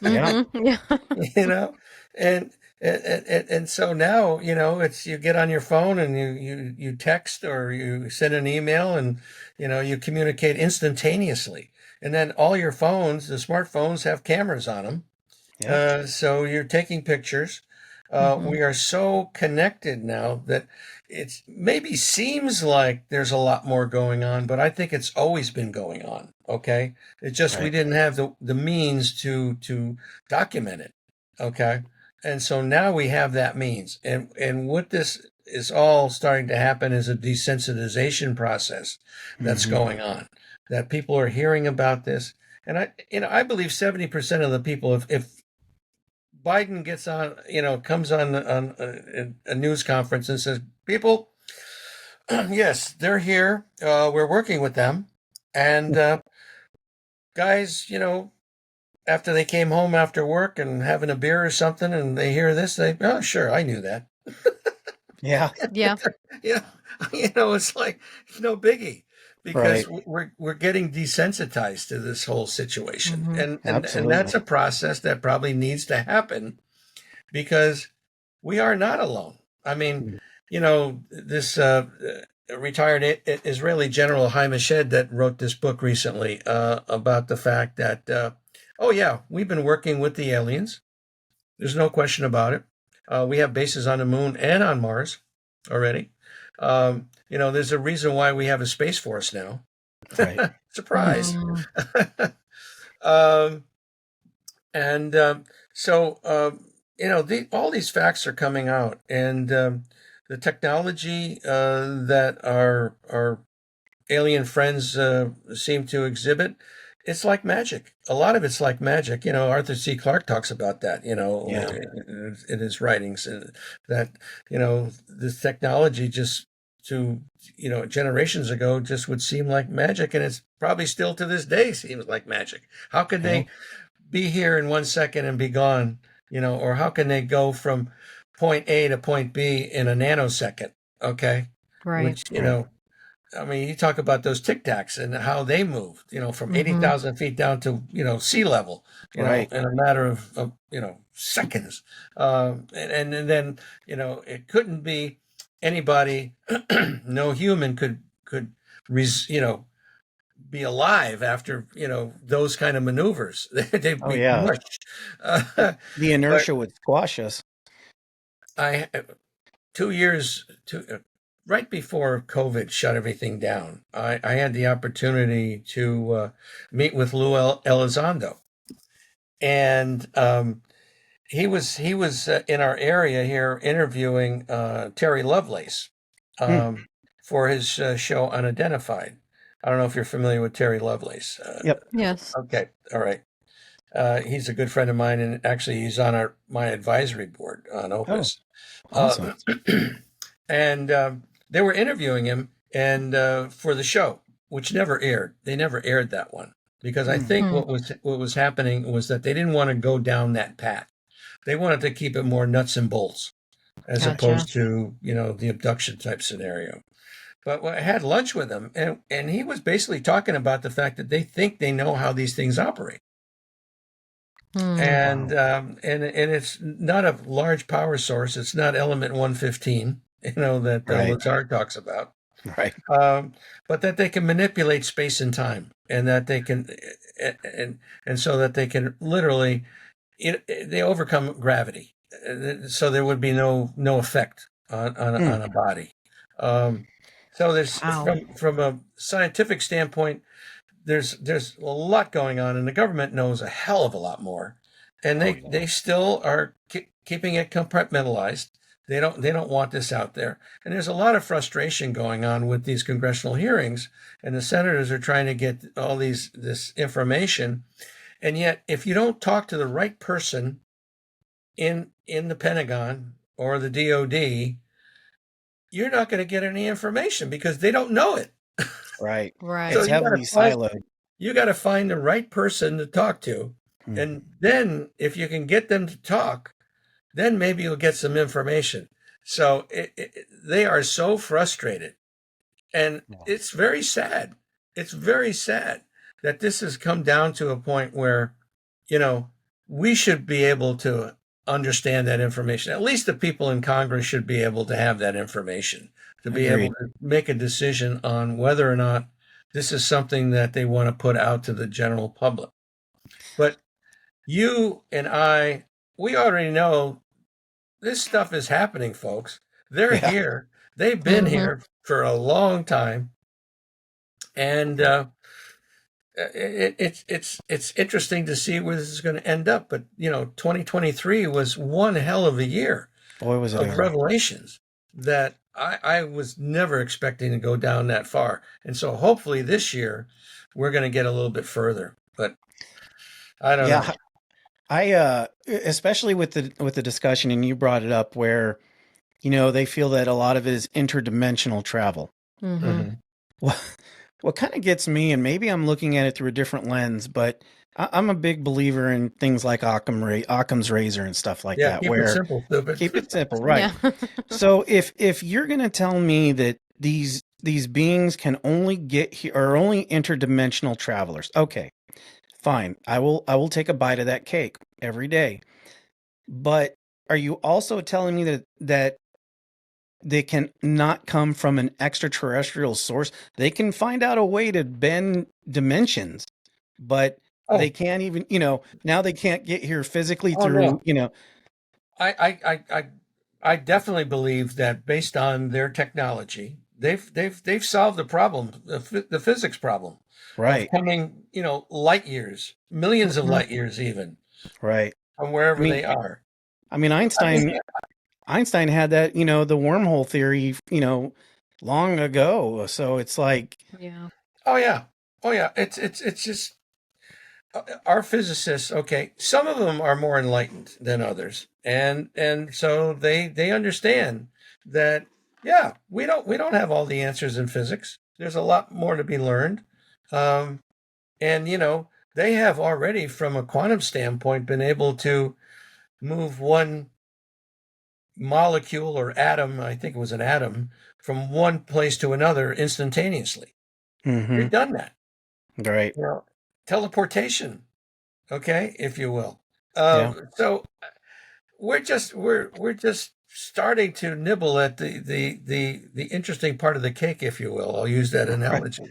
Speaker 1: Yeah.
Speaker 3: Mhm. Yeah.
Speaker 2: you know and and so now, it's you get on your phone and you text or you send an email, and you communicate instantaneously, and then all your phones, the smartphones, have cameras on them,
Speaker 1: Yep.
Speaker 2: so you're taking pictures.
Speaker 3: Mhm.
Speaker 2: We are so connected now that it maybe seems like there's a lot more going on, but I think it's always been going on. Okay, it's just we
Speaker 1: Right.
Speaker 2: didn't have the means to document it. Okay, and so now we have that means, and what this is all starting to happen is a desensitization process that's
Speaker 1: Mhm.
Speaker 2: going on. That people are hearing about this, and I believe 70% of the people, if Biden gets on, comes on a news conference and says, "People, yes, they're here. We're working with them, and guys, after they came home after work and having a beer or something, and they hear this, oh, sure, I knew that."
Speaker 1: Yeah.
Speaker 3: Yeah.
Speaker 2: Yeah, it's like it's no biggie because
Speaker 1: Right.
Speaker 2: we're getting desensitized to this whole situation,
Speaker 3: Mhm.
Speaker 2: and that's
Speaker 1: Absolutely.
Speaker 2: a process that probably needs to happen because we are not alone. I mean,
Speaker 1: Mm.
Speaker 2: this retired Israeli General Haim Eshed that wrote this book recently about the fact that, oh yeah, we've been working with the aliens. There's no question about it. We have bases on the moon and on Mars already. There's a reason why we have a space force now.
Speaker 1: Right.
Speaker 2: Surprise.
Speaker 3: Mhm.
Speaker 2: um, and so all these facts are coming out, and the technology that our alien friends seem to exhibit, it's like magic. A lot of it's like magic. Arthur C. Clarke talks about that.
Speaker 1: Yeah.
Speaker 2: In his writings, that this technology just to generations ago just would seem like magic, and it's probably still to this day seems like magic. How could
Speaker 1: Yeah.
Speaker 2: they be here in 1 second and be gone, or how can they go from point A to point B in a nanosecond? Okay.
Speaker 3: Right.
Speaker 2: Which,
Speaker 1: Right.
Speaker 2: I mean, you talk about those tic tacs and how they moved, from
Speaker 3: Mhm.
Speaker 2: 80,000 feet down to, sea level,
Speaker 1: Right.
Speaker 2: in a matter of seconds. And then, it couldn't be anybody, no human could, be alive after those kind of maneuvers. They'd
Speaker 1: Oh
Speaker 2: be
Speaker 1: yeah.
Speaker 2: mushed.
Speaker 1: The
Speaker 2: But
Speaker 1: inertia would squash us.
Speaker 2: I 2 years right before COVID shut everything down, I had the opportunity to meet with Lou Elizondo, and he was in our area here interviewing Terry Lovelace for his show Unidentified. I don't know if you're familiar with Terry Lovelace.
Speaker 1: Yep.
Speaker 3: Yes.
Speaker 2: Okay, all right. He's a good friend of mine, and actually, he's on my advisory board on Opus.
Speaker 1: Awesome.
Speaker 2: And they were interviewing him, and for the show, which never aired. They never aired that one because I think what was happening was that they didn't want to go down that path. They wanted to keep it more nuts and bolts, as opposed to the abduction type scenario. But I had lunch with him, and he was basically talking about the fact that they think they know how these things operate. And it's not a large power source. It's not element 115, that Lazar talks about.
Speaker 1: Right.
Speaker 2: But that they can manipulate space and time, and that they can, and so that they can literally, they overcome gravity. So there would be no effect on a body. So there's from a scientific standpoint, there's a lot going on, and the government knows a hell of a lot more, and they still are keeping it compartmentalized. They don't want this out there, and there's a lot of frustration going on with these congressional hearings, and the senators are trying to get all this information, and yet if you don't talk to the right person in the Pentagon or the DOD, you're not going to get any information because they don't know it.
Speaker 1: Right.
Speaker 2: So
Speaker 1: it's heavily siloed.
Speaker 2: You got to find the right person to talk to. And then if you can get them to talk, then maybe you'll get some information. So they are so frustrated. And it's very sad. It's very sad that this has come down to a point where, we should be able to understand that information. At least the people in Congress should be able to have that information to be able to make a decision on whether or not this is something that they want to put out to the general public. But you and I, we already know this stuff is happening, folks. They're here. They've been here for a long time. And it's interesting to see where this is going to end up. But, 2023 was one hell of a year of revelations that I was never expecting to go down that far. And so hopefully this year we're going to get a little bit further. But I don't know.
Speaker 1: I especially with the discussion, and you brought it up where, they feel that a lot of it is interdimensional travel. What kind of gets me, and maybe I'm looking at it through a different lens, but I'm a big believer in things like Occam's razor and stuff like that.
Speaker 2: Keep it simple, stupid.
Speaker 1: Keep it simple, right? Yeah. So if you're going to tell me that these beings can only get here, are only interdimensional travelers, okay, fine. I will take a bite of that cake every day. But are you also telling me that they can not come from an extraterrestrial source? They can find out a way to bend dimensions, but they can't even, now they can't get here physically through,
Speaker 2: I definitely believe that based on their technology, they've solved the problem, the physics problem.
Speaker 1: Right.
Speaker 2: Of coming, light years, millions of light years even.
Speaker 1: Right.
Speaker 2: From wherever they are.
Speaker 1: I mean, Einstein had that, the wormhole theory, long ago. So it's like,
Speaker 2: Oh yeah. It's just our physicists. Okay, some of them are more enlightened than others, and so they understand that. Yeah, we don't have all the answers in physics. There's a lot more to be learned, and they have already, from a quantum standpoint, been able to move one molecule or atom, I think it was an atom, from one place to another instantaneously. They've done that.
Speaker 1: Right.
Speaker 2: Teleportation, okay, if you will. So we're just starting to nibble at the interesting part of the cake, if you will. I'll use that analogy.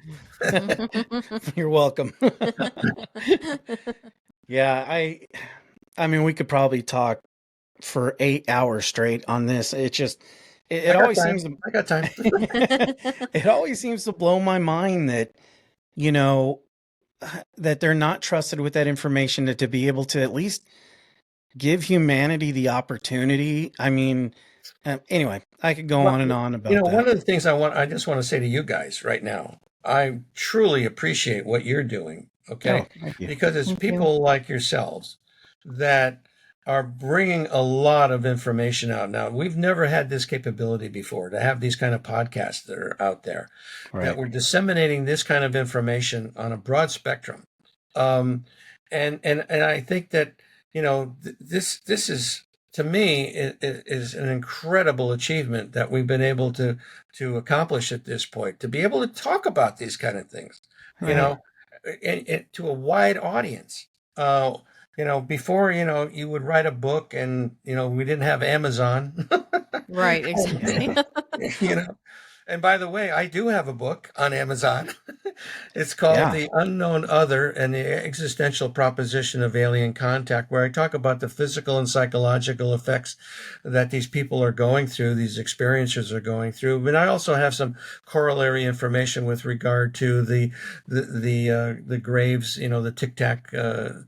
Speaker 1: You're welcome. Yeah, I mean, we could probably talk for 8 hours straight on this. It just, it always seems to,
Speaker 2: I got time.
Speaker 1: It always seems to blow my mind that, that they're not trusted with that information to be able to at least give humanity the opportunity. I mean, anyway, I could go on and on about
Speaker 2: One
Speaker 1: that.
Speaker 2: of the things I just want to say to you guys right now, I truly appreciate what you're doing,
Speaker 1: Oh,
Speaker 2: okay?
Speaker 1: thank you.
Speaker 2: Because it's
Speaker 3: Thank you.
Speaker 2: people like yourselves that are bringing a lot of information out. Now, we've never had this capability before to have these kind of podcasts that are out there, that
Speaker 1: Right.
Speaker 2: we're disseminating this kind of information on a broad spectrum. Um, and I think that, this is, to me, is an incredible achievement that we've been able to accomplish at this point, to be able to talk about these kind of things, you
Speaker 1: Right.
Speaker 2: know, and to a wide audience. Uh, before, you would write a book and, we didn't have Amazon.
Speaker 3: Right,
Speaker 1: Yeah.
Speaker 3: exactly.
Speaker 2: you know, and by the way, I do have a book on Amazon. It's called
Speaker 1: Yeah.
Speaker 2: The Unknown Other and the Existential Proposition of Alien Contact, where I talk about the physical and psychological effects that these people are going through, these experiencers are going through. But I also have some corollary information with regard to the graves, the tic tac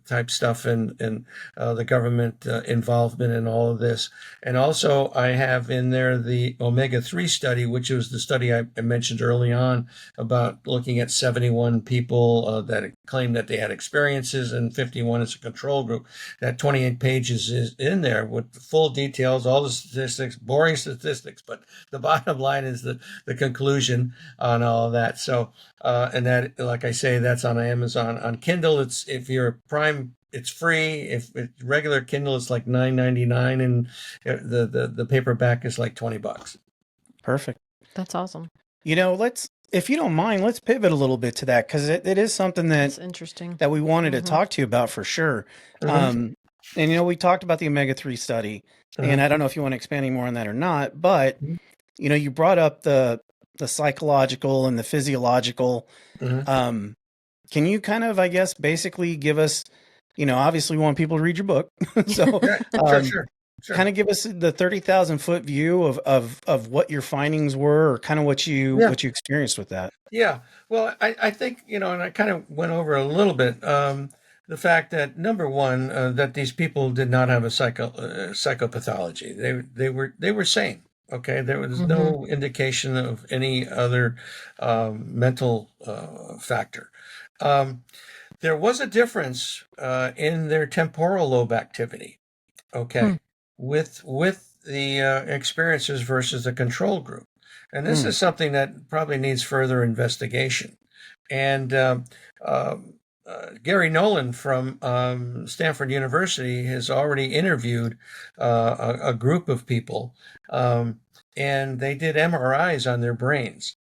Speaker 2: type stuff, and the government involvement in all of this. And also, I have in there the omega-3 study, which was the study I mentioned early on about looking at 71 people that claimed that they had experiences and 51 as a control group. That 28 pages is in there with full details, all the statistics, boring statistics, but the bottom line is the conclusion on all of that. So, and that, like I say, that's on Amazon. On Kindle, it's, if you're a Prime, it's free. If it's regular Kindle, it's like $9.99, and the paperback is like $20.
Speaker 1: Perfect.
Speaker 3: That's awesome.
Speaker 1: If you don't mind, let's pivot a little bit to that, because it is something
Speaker 3: That's interesting.
Speaker 1: that we wanted to
Speaker 3: Mhm.
Speaker 1: talk to you about for sure.
Speaker 2: Mhm.
Speaker 1: And we talked about the omega-3 study, and
Speaker 2: Uh-huh.
Speaker 1: I don't know if you want to expand any more on that or not, but
Speaker 2: Mhm.
Speaker 1: you brought up the psychological and the physiological.
Speaker 2: Mhm.
Speaker 1: Um, can you kind of, I guess, basically give us, obviously we want people to read your book, so
Speaker 2: Yeah, sure,
Speaker 1: um,
Speaker 2: sure,
Speaker 1: kind
Speaker 2: sure.
Speaker 1: of give us the 30,000 foot view of what your findings were, or kind of what you
Speaker 2: Yeah,
Speaker 1: experienced with that.
Speaker 2: yeah. Well, I think, and I kind of went over a little bit, the fact that, number one, that these people did not have a psychopathology. They were sane. Okay, there was
Speaker 3: Mhm.
Speaker 2: no indication of any other mental factor. Um, there was a difference in their temporal lobe activity.
Speaker 3: Hmm.
Speaker 2: Okay, with the experiencers versus the control group, and this
Speaker 1: Hmm.
Speaker 2: is something that probably needs further investigation. And Gary Nolan from Stanford University has already interviewed a group of people, and they did MRIs on their brains.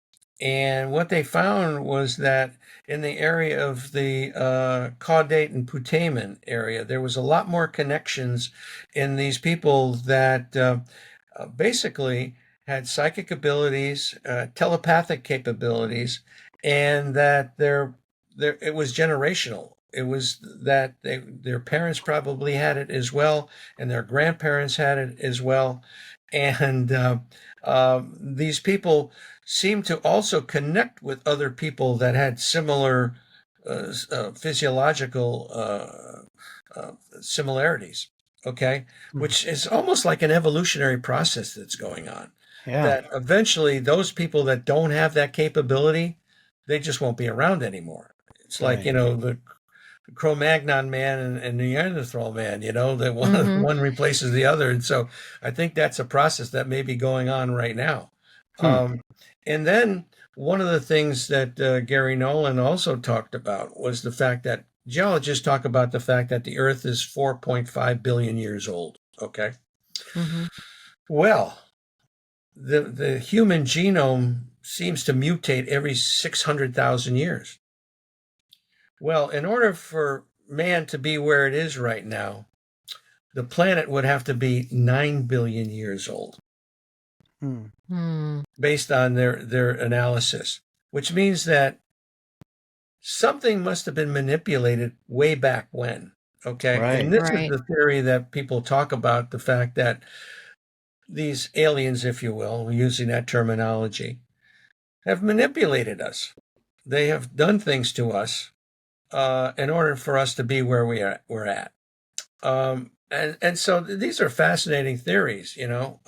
Speaker 2: And what they found was that in the area of the caudate and putamen area, there was a lot more connections in these people that basically had psychic abilities, telepathic capabilities, and that it was generational. It was that their parents probably had it as well, and their grandparents had it as well, and these people seemed to also connect with other people that had similar physiological similarities. Okay,
Speaker 1: Hmm.
Speaker 2: which is almost like an evolutionary process that's going on.
Speaker 1: Yeah.
Speaker 2: That eventually those people that don't have that capability, they just won't be around anymore. It's like,
Speaker 1: Right.
Speaker 2: the Cro-Magnon man and Neanderthal man, that one
Speaker 3: Mhm.
Speaker 2: one replaces the other. And so I think that's a process that may be going on right now.
Speaker 1: Hmm.
Speaker 2: Um, and then one of the things that Gary Nolan also talked about was the fact that geologists talk about the fact that the Earth is 4.5 billion years old. Okay.
Speaker 3: Mhm.
Speaker 2: Well, the human genome seems to mutate every 600,000 years. Well, in order for man to be where it is right now, the planet would have to be 9 billion years old
Speaker 1: Hmm.
Speaker 3: Hmm.
Speaker 2: based on their analysis, which means that something must have been manipulated way back when. Okay.
Speaker 1: Right.
Speaker 2: And this is
Speaker 3: Right.
Speaker 2: the theory that people talk about, the fact that these aliens, if you will, using that terminology, have manipulated us. They have done things to us in order for us to be where we're at. And so these are fascinating theories, you know.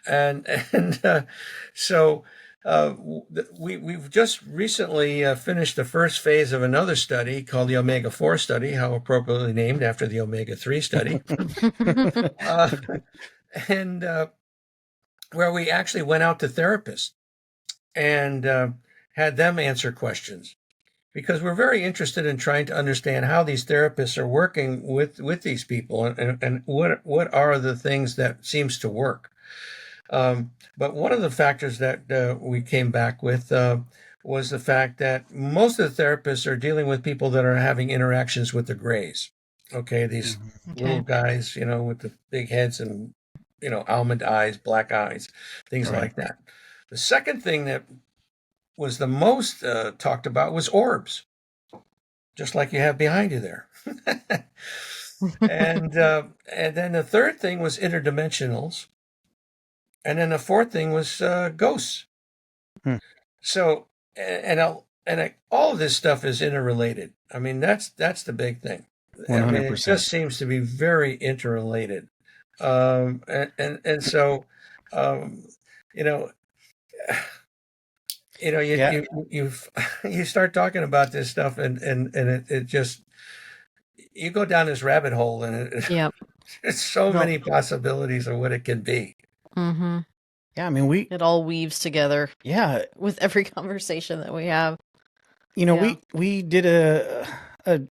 Speaker 2: And so we've just recently finished the first phase of another study called the Omega-4 study, how appropriately named after the Omega-3 study, uh, and where we actually went out to therapists and had them answer questions, because we're very interested in trying to understand how these therapists are working with these people, and what are the things that seems to work. But one of the factors that we came back with was the fact that most of the therapists are dealing with people that are having interactions with the Greys. Okay, these little guys, you know, with the big heads and, you know, almond eyes, black eyes, things like that. The second thing that was the most talked about was orbs, just like you have behind you there. And then the third thing was interdimensionals. And then the fourth thing was ghosts. So, all of this stuff is interrelated. I mean, that's the big thing.
Speaker 1: 100%.
Speaker 2: I mean, it just seems to be very interrelated. And so, you know, you start talking about this stuff, and it just, you go down this rabbit hole, and it's so many possibilities of what it can be.
Speaker 3: Mm-hmm.
Speaker 1: Yeah, I mean,
Speaker 3: it all weaves together.
Speaker 1: Yeah,
Speaker 3: with every conversation that we have.
Speaker 1: You know, we did a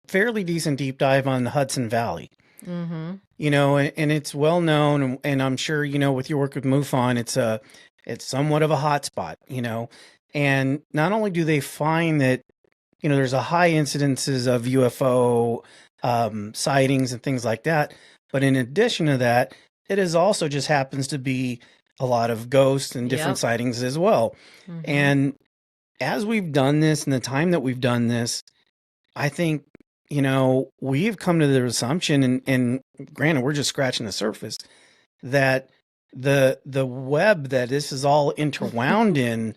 Speaker 1: fairly decent deep dive on the Hudson Valley.
Speaker 3: Mm-hmm.
Speaker 1: You know, and it's well known, and I'm sure, you know, with your work with MUFON, it's somewhat of a hot spot, you know. And not only do they find that, you know, there's a high incidences of UFO sightings and things like that, but in addition to that, it is also just happens to be a lot of ghosts and different sightings as well. Mm-hmm. And as we've done this and the time that we've done this, I think, you know, we've come to the assumption, and granted, we're just scratching the surface, that the web that this is all interwound in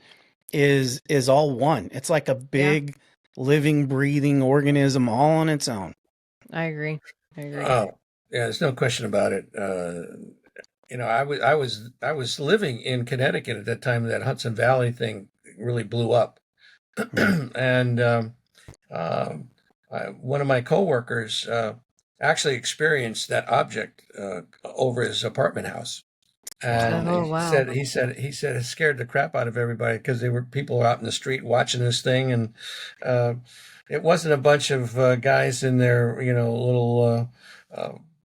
Speaker 1: is all one. It's like a big living, breathing organism all on its own.
Speaker 3: I agree.
Speaker 2: Oh, yeah, there's no question about it. You know, I was living in Connecticut at that time that Hudson Valley thing really blew up. And one of my coworkers actually experienced that object over his apartment house. And he said it scared the crap out of everybody, because there were people out in the street watching this thing, and it wasn't a bunch of guys in their, you know, little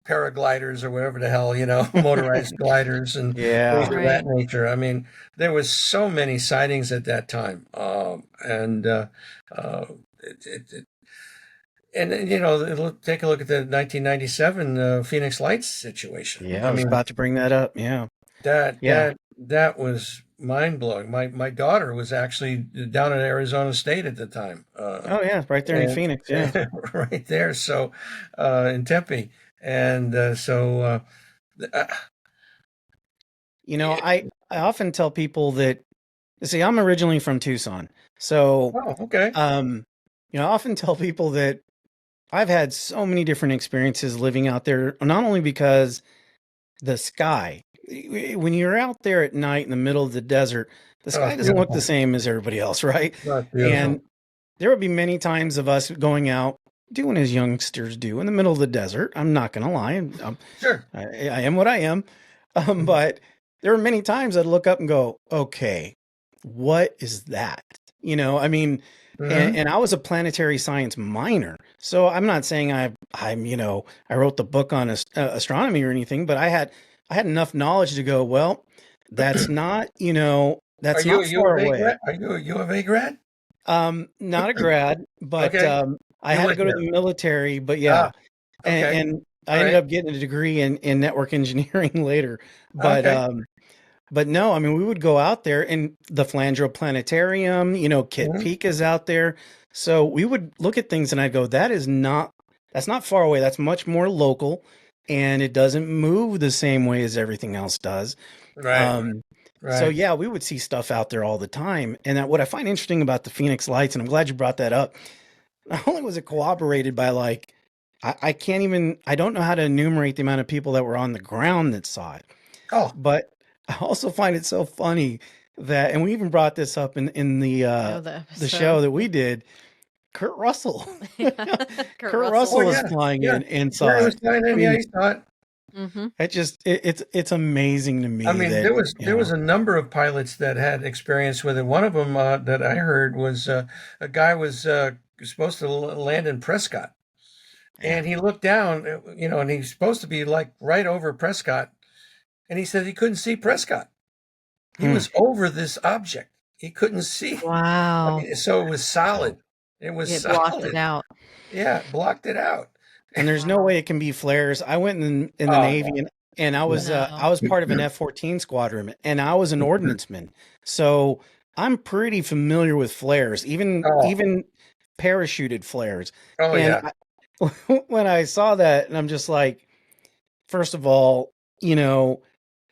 Speaker 2: paragliders or whatever the hell, you know, motorized gliders and things of that nature. I mean, there was so many sightings at that time, and you know, take a look at the 1997 Phoenix Lights situation.
Speaker 1: Yeah, I was about to bring that up. Yeah.
Speaker 2: That was mind blowing. My daughter was actually down in Arizona State at the time.
Speaker 1: Right there in Phoenix. Yeah,
Speaker 2: right there. So in Tempe, and
Speaker 1: you know, I often tell people that, see, I'm originally from Tucson, so
Speaker 2: okay.
Speaker 1: You know, I often tell people that I've had so many different experiences living out there, not only because the sky, when you're out there at night in the middle of the desert, the sky doesn't look the same as everybody else, right? And there would be many times of us going out, doing as youngsters do in the middle of the desert. I'm not going to lie.
Speaker 2: Sure.
Speaker 1: I am what I am. But there were many times I'd look up and go, okay, what is that? You know, I mean, and I was a planetary science minor. So I'm not saying I'm, you know, I wrote the book on astronomy or anything, but I had enough knowledge to go, well, that's not, you know, that's not far away.
Speaker 2: Are you a U of A grad?
Speaker 1: Not a grad, but I had to go to the military, but and I ended up getting a degree in network engineering later. But no, I mean, we would go out there, and the Flandreau Planetarium, you know, Kitt Peak is out there. So we would look at things and I'd go, that's not far away. That's much more local, and it doesn't move the same way as everything else does.
Speaker 2: Right.
Speaker 1: So yeah, we would see stuff out there all the time. And what I find interesting about the Phoenix Lights, and I'm glad you brought that up, not only was it corroborated by like, I can't even, I don't know how to enumerate the amount of people that were on the ground that saw it.
Speaker 2: Oh,
Speaker 1: But I also find it so funny that, and we even brought this up in
Speaker 3: The
Speaker 1: the show
Speaker 3: episode.
Speaker 1: that we did. Kurt Russell,
Speaker 3: Yeah.
Speaker 1: Kurt
Speaker 3: Kurt
Speaker 1: Russell
Speaker 2: oh
Speaker 1: was
Speaker 3: Russell.
Speaker 2: yeah,
Speaker 1: flying
Speaker 2: yeah,
Speaker 1: in and
Speaker 2: yeah.
Speaker 1: saw
Speaker 2: He was
Speaker 1: it.
Speaker 2: flying
Speaker 1: I
Speaker 2: in. Yeah,
Speaker 1: mean,
Speaker 2: he saw it.
Speaker 3: Mm-hmm.
Speaker 1: it's amazing to
Speaker 2: I
Speaker 1: me
Speaker 2: mean,
Speaker 1: that
Speaker 2: there was a number of pilots that had experience with it. One of them that I heard was a guy was supposed to land in Prescott,
Speaker 1: yeah.
Speaker 2: and he looked down, and he's supposed to be like right over Prescott, and he said he couldn't see Prescott. He
Speaker 1: Hmm.
Speaker 2: was over this object. He couldn't see. I
Speaker 3: Wow.
Speaker 2: mean, so it was
Speaker 1: Wow.
Speaker 2: solid. It was
Speaker 3: It blocked it
Speaker 2: solid.
Speaker 3: out.
Speaker 2: Yeah, blocked it out.
Speaker 1: And there's no
Speaker 3: Wow.
Speaker 1: way it can be flares. I went in the
Speaker 2: Oh
Speaker 1: Navy
Speaker 2: no.
Speaker 1: and I
Speaker 3: No.
Speaker 1: was part of an F-14 squadron and I was an ordnanceman. So I'm pretty familiar with flares,
Speaker 2: Oh,
Speaker 1: even parachuted flares.
Speaker 2: oh
Speaker 1: And
Speaker 2: yeah.
Speaker 1: when I saw that, and I'm just like, first of all, you know,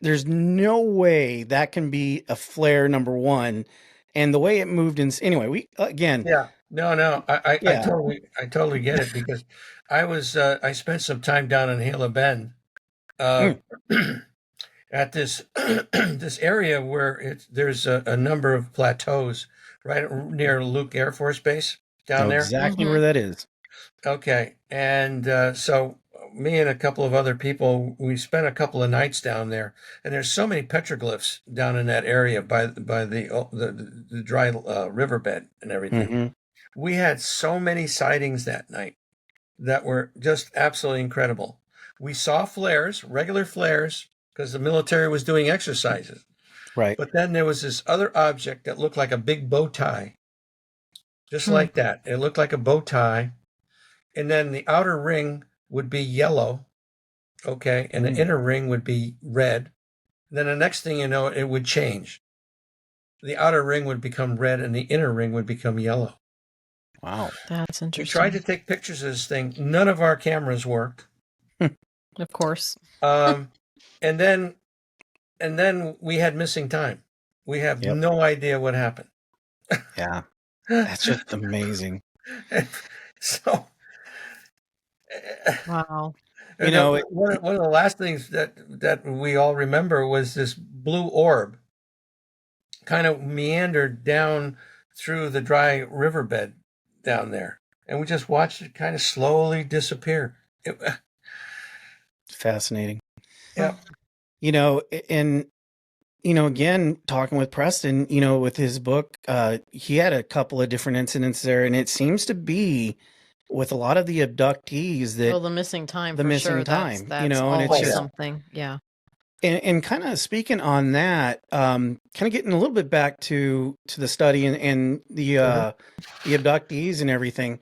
Speaker 1: there's no way that can be a flare, number one. And the way it moved in, anyway, we, again,
Speaker 2: Yeah. No, no. I
Speaker 1: yeah.
Speaker 2: totally get it because I spent some time down in Gila Bend uh,
Speaker 1: Mm,
Speaker 2: at this this area where there's a number of plateaus right near Luke Air Force Base down
Speaker 1: know
Speaker 2: there.
Speaker 1: exactly
Speaker 3: Mm-hmm.
Speaker 1: where that is.
Speaker 2: Okay, and so me and a couple of other people, we spent a couple of nights down there, and there's so many petroglyphs down in that area by the dry riverbed and everything.
Speaker 1: Hmm.
Speaker 2: We had so many sightings that night that were just absolutely incredible. We saw flares, regular flares, because the military was doing exercises.
Speaker 1: Right.
Speaker 2: But then there was this other object that looked like a big bow tie, just
Speaker 3: Hmm.
Speaker 2: like that. It looked like a bow tie, and then the outer ring would be yellow, okay, and the
Speaker 1: Mm,
Speaker 2: inner ring would be red. Then the next thing you know, it would change. The outer ring would become red, and the inner ring would become yellow.
Speaker 1: wow.
Speaker 3: That's
Speaker 2: We tried to
Speaker 3: interesting.
Speaker 2: take pictures of this thing. None of our cameras worked.
Speaker 3: Of course.
Speaker 2: Um, and then we had missing time. We have
Speaker 1: Yep.
Speaker 2: no idea what happened.
Speaker 1: Yeah. That's just amazing.
Speaker 2: So,
Speaker 3: Wow.
Speaker 1: You know,
Speaker 2: one of the last things that we all remember was this blue orb kind of meandered down through the dry riverbed down there, and we just watched it kind of slowly disappear.
Speaker 1: fascinating.
Speaker 2: Yeah.
Speaker 1: You know, and again, talking with Preston, with his book, he had a couple of different incidents there, and it seems to be with a lot of the abductees that
Speaker 3: Well, the missing time
Speaker 1: the
Speaker 3: for
Speaker 1: missing
Speaker 3: sure.
Speaker 1: time,
Speaker 3: That's
Speaker 1: and it's
Speaker 2: Oh
Speaker 3: always
Speaker 2: yeah.
Speaker 1: just
Speaker 3: something. Yeah.
Speaker 1: and kind of speaking on that, kind of getting a little bit back to the study and
Speaker 2: Mhm.
Speaker 1: the abductees and everything.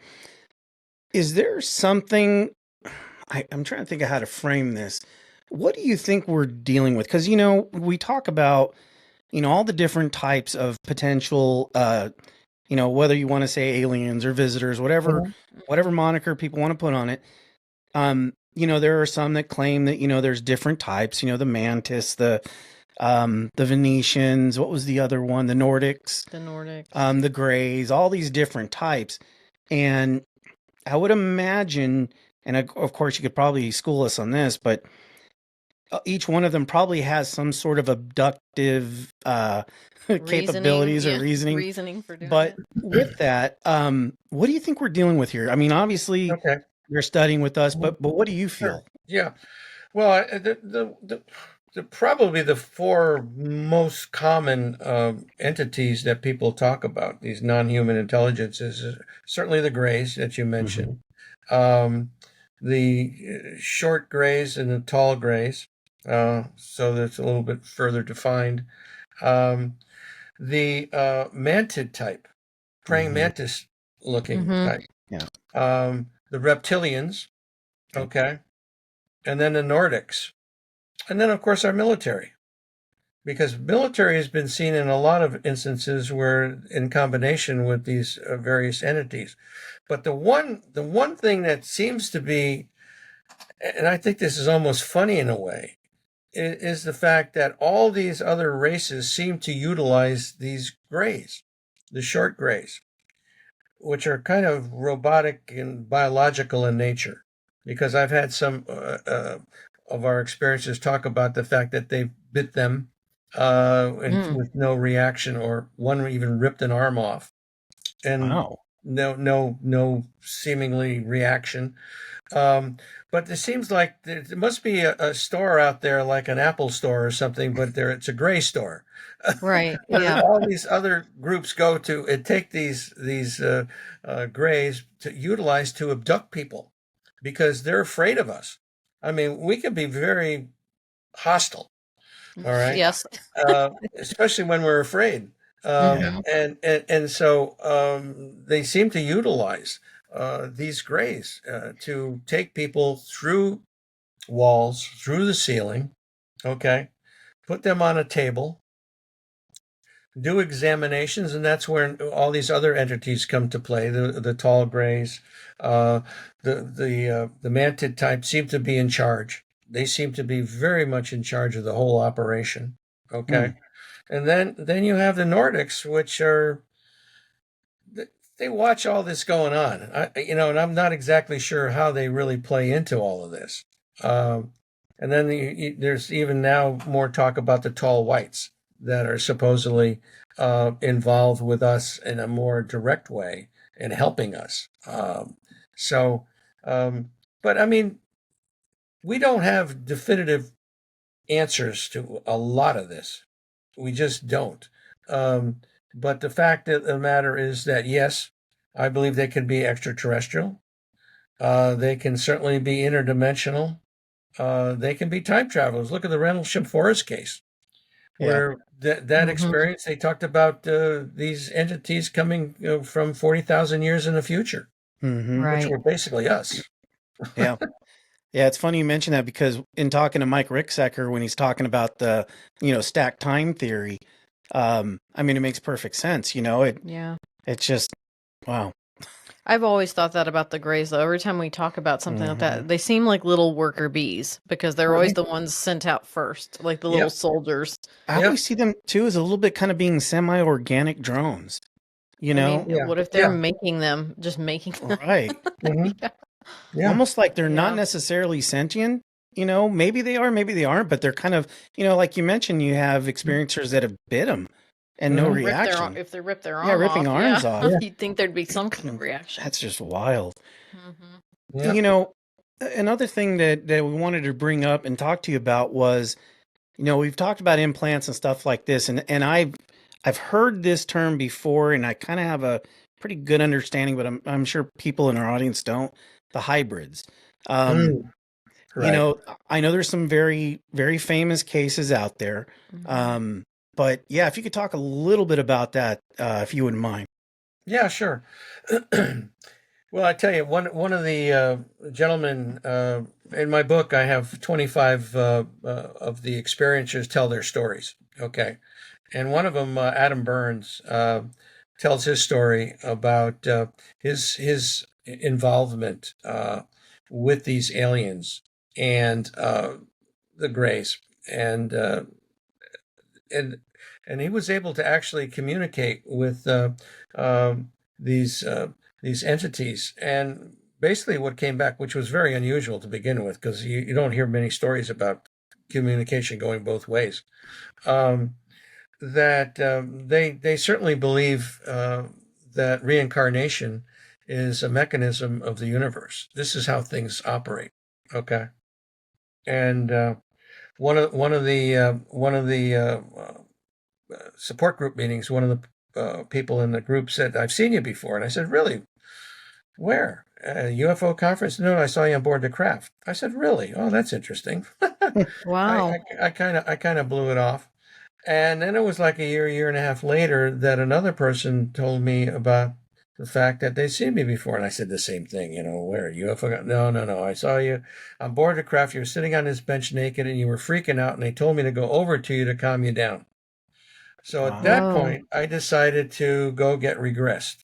Speaker 1: Is there something I'm trying to think of how to frame this? What do you think we're dealing with? Because we talk about all the different types of potential, whether you want to say aliens or visitors, whatever
Speaker 2: Mhm.
Speaker 1: whatever moniker people want to put on it. There are some that claim that there's different types. The mantis, the Venetians. What was the other one? The Nordics,
Speaker 3: The Nordics.
Speaker 1: the Greys. All these different types, and I would imagine, and of course you could probably school us on this, but each one of them probably has some sort of abductive
Speaker 3: Reasoning.
Speaker 1: capabilities or
Speaker 3: Yeah.
Speaker 1: reasoning.
Speaker 3: Reasoning for doing
Speaker 1: But
Speaker 3: it.
Speaker 1: with that, what do you think we're dealing with here? I mean, obviously
Speaker 2: Okay.
Speaker 1: you're studying with us,
Speaker 2: Mhm.
Speaker 1: but what do you
Speaker 2: Sure.
Speaker 1: feel?
Speaker 2: Yeah. Well, the probably the four most common entities that people talk about, these non-human intelligences, certainly the grays that you
Speaker 1: Hmm.
Speaker 2: mentioned, um, the short grays and the tall grays, so that's a little bit further defined. Um, the mantid type, praying
Speaker 1: Hmm.
Speaker 2: mantis looking
Speaker 3: Mm-hmm.
Speaker 2: type,
Speaker 1: Yeah.
Speaker 2: the reptilians,
Speaker 1: Yep.
Speaker 2: okay, and then the Nordics. And then, of course, our military, because military has been seen in a lot of instances where, in combination with these various entities. But the one thing that seems to be, and I think this is almost funny in a way, is the fact that all these other races seem to utilize these grays, the short grays. which are kind of robotic and biological in nature. Because I've had some of our experiences talk about the fact that they bit them and
Speaker 3: Mm.
Speaker 2: with no reaction, or one even ripped an arm off and
Speaker 1: Wow.
Speaker 2: no seemingly reaction. Um, but it seems like there must be a store out there, like an Apple store or something, but it's a gray store.
Speaker 3: Right.
Speaker 2: That
Speaker 3: Yeah.
Speaker 2: all these other groups go to and take these grays to utilize to abduct people because they're afraid of us. I mean, we can be very hostile, all right,
Speaker 3: Yes.
Speaker 2: especially when we're afraid.
Speaker 1: Yeah.
Speaker 3: Hmm.
Speaker 2: And so they seem to utilize these grays to take people through walls, through the ceiling, okay, put them on a table, do examinations, and that's where all these other entities come to play. The tall grays, uh, the mantid type seem to be in charge. They seem to be very much in charge of the whole operation.
Speaker 1: Hmm.
Speaker 2: Okay, and then you have the Nordics, which are they watch all this going on. And I'm not exactly sure how they really play into all of this. Um, and then there's even now more talk about the tall whites that are supposedly involved with us in a more direct way and helping us. So, um, but I mean, we don't have definitive answers to a lot of this. We just don't. Um, but the fact of the matter is that, yes, I believe they can be extraterrestrial. They can certainly be interdimensional. They can be time travelers. Look at the Rendlesham Forest case,
Speaker 1: Yeah.
Speaker 2: where that
Speaker 3: Hmm.
Speaker 2: experience, they talked about these entities coming from 40,000 years in the future,
Speaker 1: Hmm.
Speaker 2: which
Speaker 3: Right.
Speaker 2: were basically us.
Speaker 1: Yeah. Yeah, it's funny you mention that because in talking to Mike Ricksecker when he's talking about the, stacked time theory, I mean, it makes perfect sense.
Speaker 3: Yeah.
Speaker 1: It's just wow.
Speaker 3: I've always thought that about the Greys, though. Every time we talk about something like
Speaker 1: Hmm.
Speaker 3: that, they seem like little worker bees because they're always
Speaker 2: Mhm.
Speaker 3: the ones sent out first, like the little
Speaker 2: Yep.
Speaker 3: soldiers.
Speaker 1: I
Speaker 2: Yep.
Speaker 1: always see them too as a little bit kind of being semi-organic drones. You
Speaker 3: I mean,
Speaker 1: know,
Speaker 2: Yeah.
Speaker 3: what if they're
Speaker 2: Yeah.
Speaker 3: making them, just making them?
Speaker 1: right?
Speaker 2: Hmm.
Speaker 3: Yeah.
Speaker 2: Yeah.
Speaker 1: Almost like they're not
Speaker 3: Yeah.
Speaker 1: necessarily sentient. Maybe they are, maybe they aren't, but they're kind of, like you mentioned, you have experiencers that have bit them and no
Speaker 2: Hmm.
Speaker 1: reaction.
Speaker 3: If they rip their
Speaker 1: Yeah,
Speaker 3: arm
Speaker 1: ripping
Speaker 3: off, yeah,
Speaker 1: arms off.
Speaker 2: Yeah.
Speaker 3: you'd think there'd be some kind of reaction.
Speaker 1: That's just wild.
Speaker 3: Hmm.
Speaker 2: Yeah.
Speaker 1: You know, Another thing that we wanted to bring up and talk to you about was, we've talked about implants and stuff like this, and I've heard this term before, and I kind of have a pretty good understanding, but I'm sure people in our audience don't. The hybrids. Um,
Speaker 2: Mm.
Speaker 1: you
Speaker 2: Right.
Speaker 1: know, I know there's some very, very famous cases out there.
Speaker 3: Hmm.
Speaker 1: Um, but yeah, if you could talk a little bit about that, if you wouldn't mind.
Speaker 2: Yeah, sure. Well, I tell you, one of the gentlemen in my book, I have 25 of the experiencers tell their stories. Okay, and one of them, Adam Burns, tells his story about his involvement with these aliens and the Greys, and and and he was able to actually communicate with um, these these entities. And basically, what came back, which was very unusual to begin with, because you don't hear many stories about communication going both ways. Um, that they certainly believe that reincarnation is a mechanism of the universe. This is how things operate. Okay, and one of the support group meetings, one of the people in the group said, "I've seen you before," and I said, "Really? Where? A UFO conference?" "No, I saw you on board the craft." I said, "Really? Oh, that's interesting."
Speaker 3: Wow.
Speaker 2: I kind of blew it off. And then it was like a year and a half later that another person told me about the fact that they'd seen me before. And I said the same thing, where UFO? No, no, no. I saw you on board the craft. You were sitting on this bench naked and you were freaking out. And they told me to go over to you to calm you down. So at
Speaker 1: Wow.
Speaker 2: that
Speaker 3: Whoa.
Speaker 2: point, I decided to go get regressed.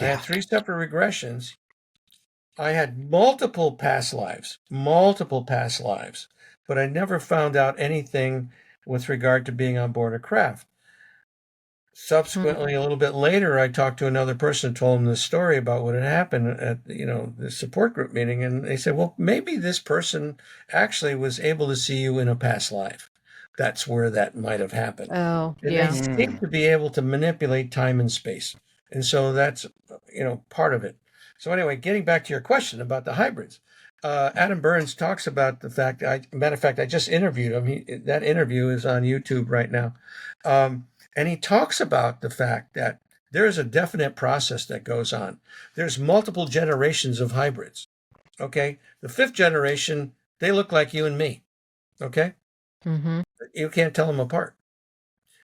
Speaker 2: I had
Speaker 1: Yeah.
Speaker 2: three separate regressions. I had multiple past lives, but I never found out anything with regard to being on board a craft. Subsequently, a little bit later, I talked to another person and told them the story about what had happened at the support group meeting, and they said, "Well, maybe this person actually was able to see you in a past life. That's where that might have happened."
Speaker 3: Oh,
Speaker 2: And they
Speaker 3: yeah.
Speaker 2: seem to be able to manipulate time and space, and so that's part of it. So anyway, getting back to your question about the hybrids, Adam Burns talks about the fact. Matter of fact, I just interviewed him. That interview is on YouTube right now. And he talks about the fact that there is a definite process that goes on. There's multiple generations of hybrids. Okay. The fifth generation, they look like you and me. Okay.
Speaker 3: Mm-hmm.
Speaker 2: You can't tell them apart.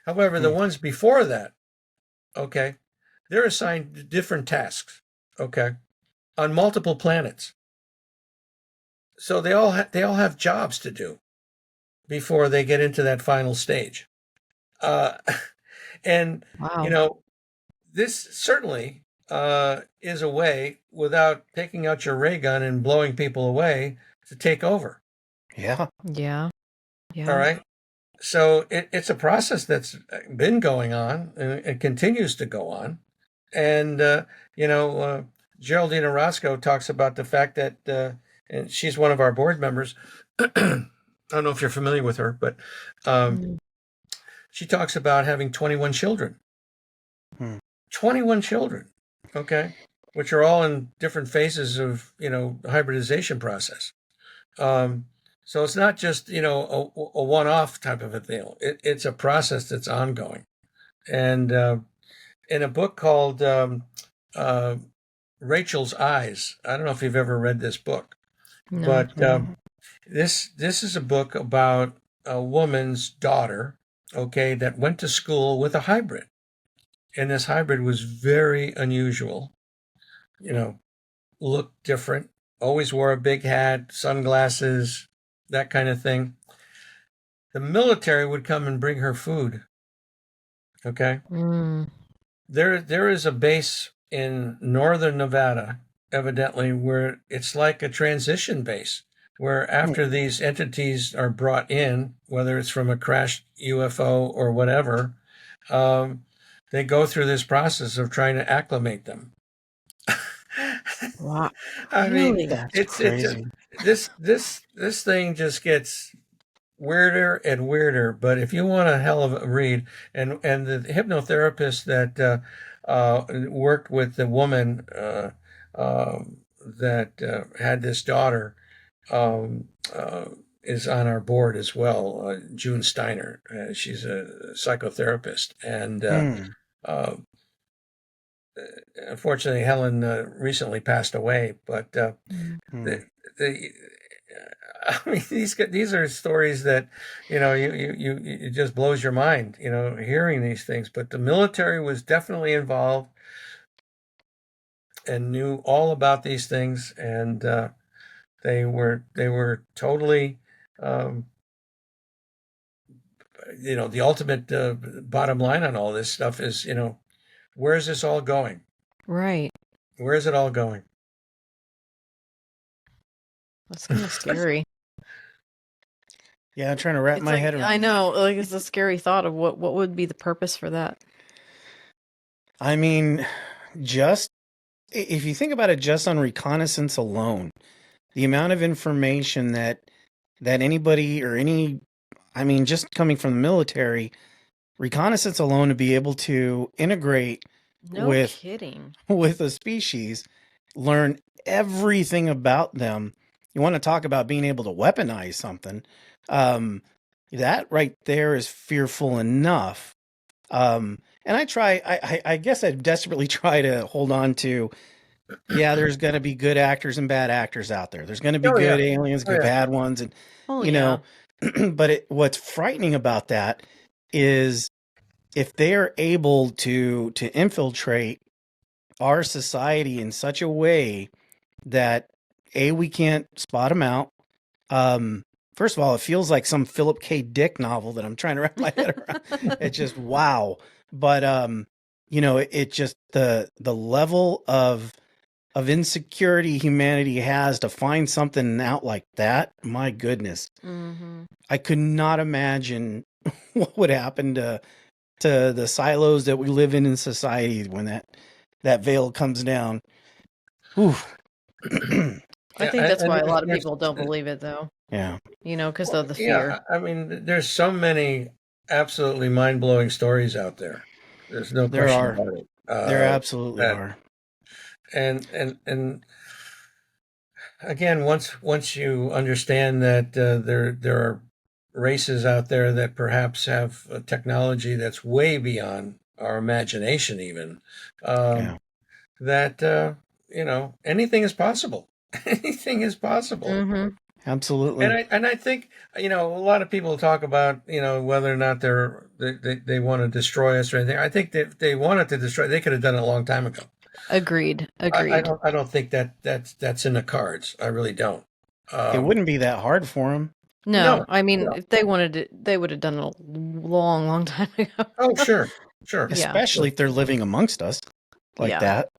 Speaker 2: However, the
Speaker 1: Hmm.
Speaker 2: ones before that, okay, they're assigned different tasks. Okay. On multiple planets. So they all have jobs to do before they get into that final stage. Uh, and, you
Speaker 3: Wow.
Speaker 2: know, this certainly is a way, without taking out your ray gun and blowing people away, to take over.
Speaker 1: Yeah.
Speaker 3: Yeah.
Speaker 2: All
Speaker 3: Yeah.
Speaker 2: right. So it's a process that's been going on and it continues to go on. And, Geraldine Orozco talks about the fact that, and she's one of our board members. I don't know if you're familiar with her, but
Speaker 3: Mm.
Speaker 2: she talks about having 21 children.
Speaker 1: Hmm.
Speaker 2: 21 children, okay, which are all in different phases of, hybridization process. So it's not just, a one-off type of a thing. It's a process that's ongoing. And in a book called uh, Rachel's Eyes, I don't know if you've ever read this book,
Speaker 3: No.
Speaker 2: but this is a book about a woman's daughter, okay, that went to school with a hybrid. And this hybrid was very unusual, looked different, always wore a big hat, sunglasses, that kind of thing. The military would come and bring her food. Okay.
Speaker 3: Mm.
Speaker 2: There is a base in northern Nevada, evidently, where it's like a transition base, where after these entities are brought in, whether it's from a crashed UFO or whatever, they go through this process of trying to acclimate them.
Speaker 3: Wow.
Speaker 2: I mean,
Speaker 3: Really?
Speaker 1: That's
Speaker 2: it's
Speaker 1: crazy.
Speaker 2: this thing just gets weirder and weirder. But if you want a hell of a read, and the hypnotherapist that worked with the woman that had this daughter is on our board as well, June Steiner. She's a psychotherapist, and
Speaker 1: Hmm.
Speaker 2: uh, unfortunately, Helen recently passed away. But
Speaker 3: Mm.
Speaker 1: Hmm.
Speaker 2: the I mean, these are stories that you it just blows your mind, hearing these things. But the military was definitely involved and knew all about these things, and they were totally, um, the ultimate bottom line on all this stuff is, where is this all going?
Speaker 3: Right.
Speaker 2: Where is it all going?
Speaker 3: That's kind of scary.
Speaker 1: Yeah, I'm trying to wrap
Speaker 3: It's
Speaker 1: my
Speaker 3: like,
Speaker 1: head around.
Speaker 3: I know, like it's a scary thought of what would be the purpose for that.
Speaker 1: I mean, just if you think about it, just on reconnaissance alone, the amount of information that anybody or any, I mean, just coming from the military, reconnaissance alone to be able to integrate
Speaker 3: No
Speaker 1: with
Speaker 3: kidding.
Speaker 1: with a species, learn everything about them. You want to talk about being able to weaponize something? Um, that right there is fearful enough. And I guess I desperately try to hold on to, yeah, there's going to be good actors and bad actors out there. There's going to be
Speaker 2: Oh yeah,
Speaker 1: good aliens,
Speaker 2: oh
Speaker 1: good
Speaker 2: yeah.
Speaker 1: bad ones. And,
Speaker 3: Oh
Speaker 1: you
Speaker 3: yeah.
Speaker 1: know, but what's frightening about that is if they are able to infiltrate our society in such a way that we can't spot them out. Um, First of all, it feels like some Philip K. Dick novel that I'm trying to wrap my head around. It's just wow. But it just the level of insecurity humanity has to find something out like that. My goodness,
Speaker 3: Mm-hmm.
Speaker 1: I could not imagine what would happen to to the silos that we live in society when that veil comes down. Whew.
Speaker 3: I think that's
Speaker 2: and
Speaker 3: why a lot of
Speaker 2: there's-
Speaker 3: people don't believe it, though.
Speaker 1: Yeah.
Speaker 3: Because of the
Speaker 2: yeah,
Speaker 3: fear.
Speaker 2: I mean, there's so many absolutely mind-blowing stories out there. There's no
Speaker 1: There
Speaker 2: question
Speaker 1: are.
Speaker 2: about it.
Speaker 1: There absolutely
Speaker 2: That
Speaker 1: are.
Speaker 2: and again, once you understand that there are races out there that perhaps have a technology that's way beyond our imagination, even
Speaker 1: Yeah.
Speaker 2: that anything is possible. Anything is possible.
Speaker 3: Mm-hmm.
Speaker 1: Absolutely.
Speaker 2: And I think a lot of people talk about whether or not they want to destroy us or anything. I think that if they wanted to destroy, they could have done it a long time ago.
Speaker 3: Agreed.
Speaker 2: I don't think that's in the cards. I really don't.
Speaker 1: It wouldn't be that hard for them.
Speaker 3: No,
Speaker 2: No,
Speaker 3: I mean,
Speaker 2: no.
Speaker 3: if they wanted it, they would have done it a long, long time ago.
Speaker 2: Oh, sure.
Speaker 3: Yeah.
Speaker 1: Especially if they're living amongst us like
Speaker 3: Yeah.
Speaker 1: that.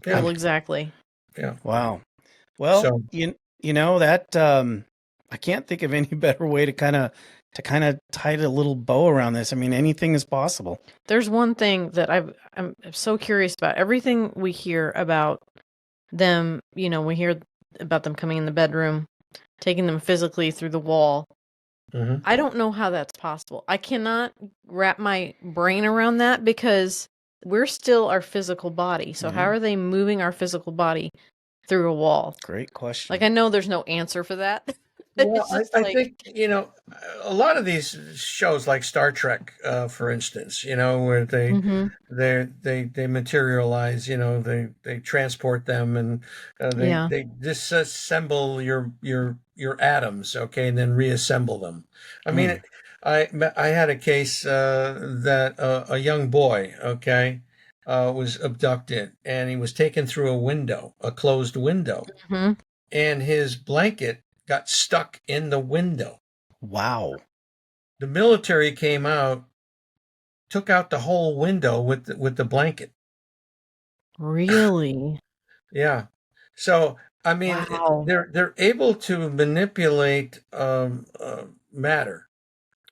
Speaker 2: Yeah.
Speaker 3: Well, exactly.
Speaker 2: Yeah.
Speaker 1: Wow. Well,
Speaker 2: So-
Speaker 1: you know that I can't think of any better way to kind of tie a little bow around this. I mean, anything is possible.
Speaker 3: There's one thing that I'm so curious about. Everything we hear about them, we hear about them coming in the bedroom, taking them physically through the wall.
Speaker 2: Mhm.
Speaker 3: I don't know how that's possible. I cannot wrap my brain around that because we're still our physical body. So how are they moving our physical body through a wall?
Speaker 1: Great question.
Speaker 3: Like, I know there's no answer for that.
Speaker 2: Well,
Speaker 3: It's just
Speaker 2: I
Speaker 3: like,
Speaker 2: think a lot of these shows, like Star Trek, for instance, where
Speaker 3: Mhm.
Speaker 2: they materialize, they transport them, and
Speaker 3: Yeah.
Speaker 2: they disassemble your atoms, okay, and then reassemble them. I mean, I had a case that a young boy, okay, was abducted, and he was taken through a closed window,
Speaker 3: Mhm.
Speaker 2: and his blanket got stuck in the window.
Speaker 1: Wow.
Speaker 2: The military came out, took out the whole window with the blanket.
Speaker 3: Really?
Speaker 2: Yeah. So I mean,
Speaker 3: Wow.
Speaker 2: they're able to manipulate matter,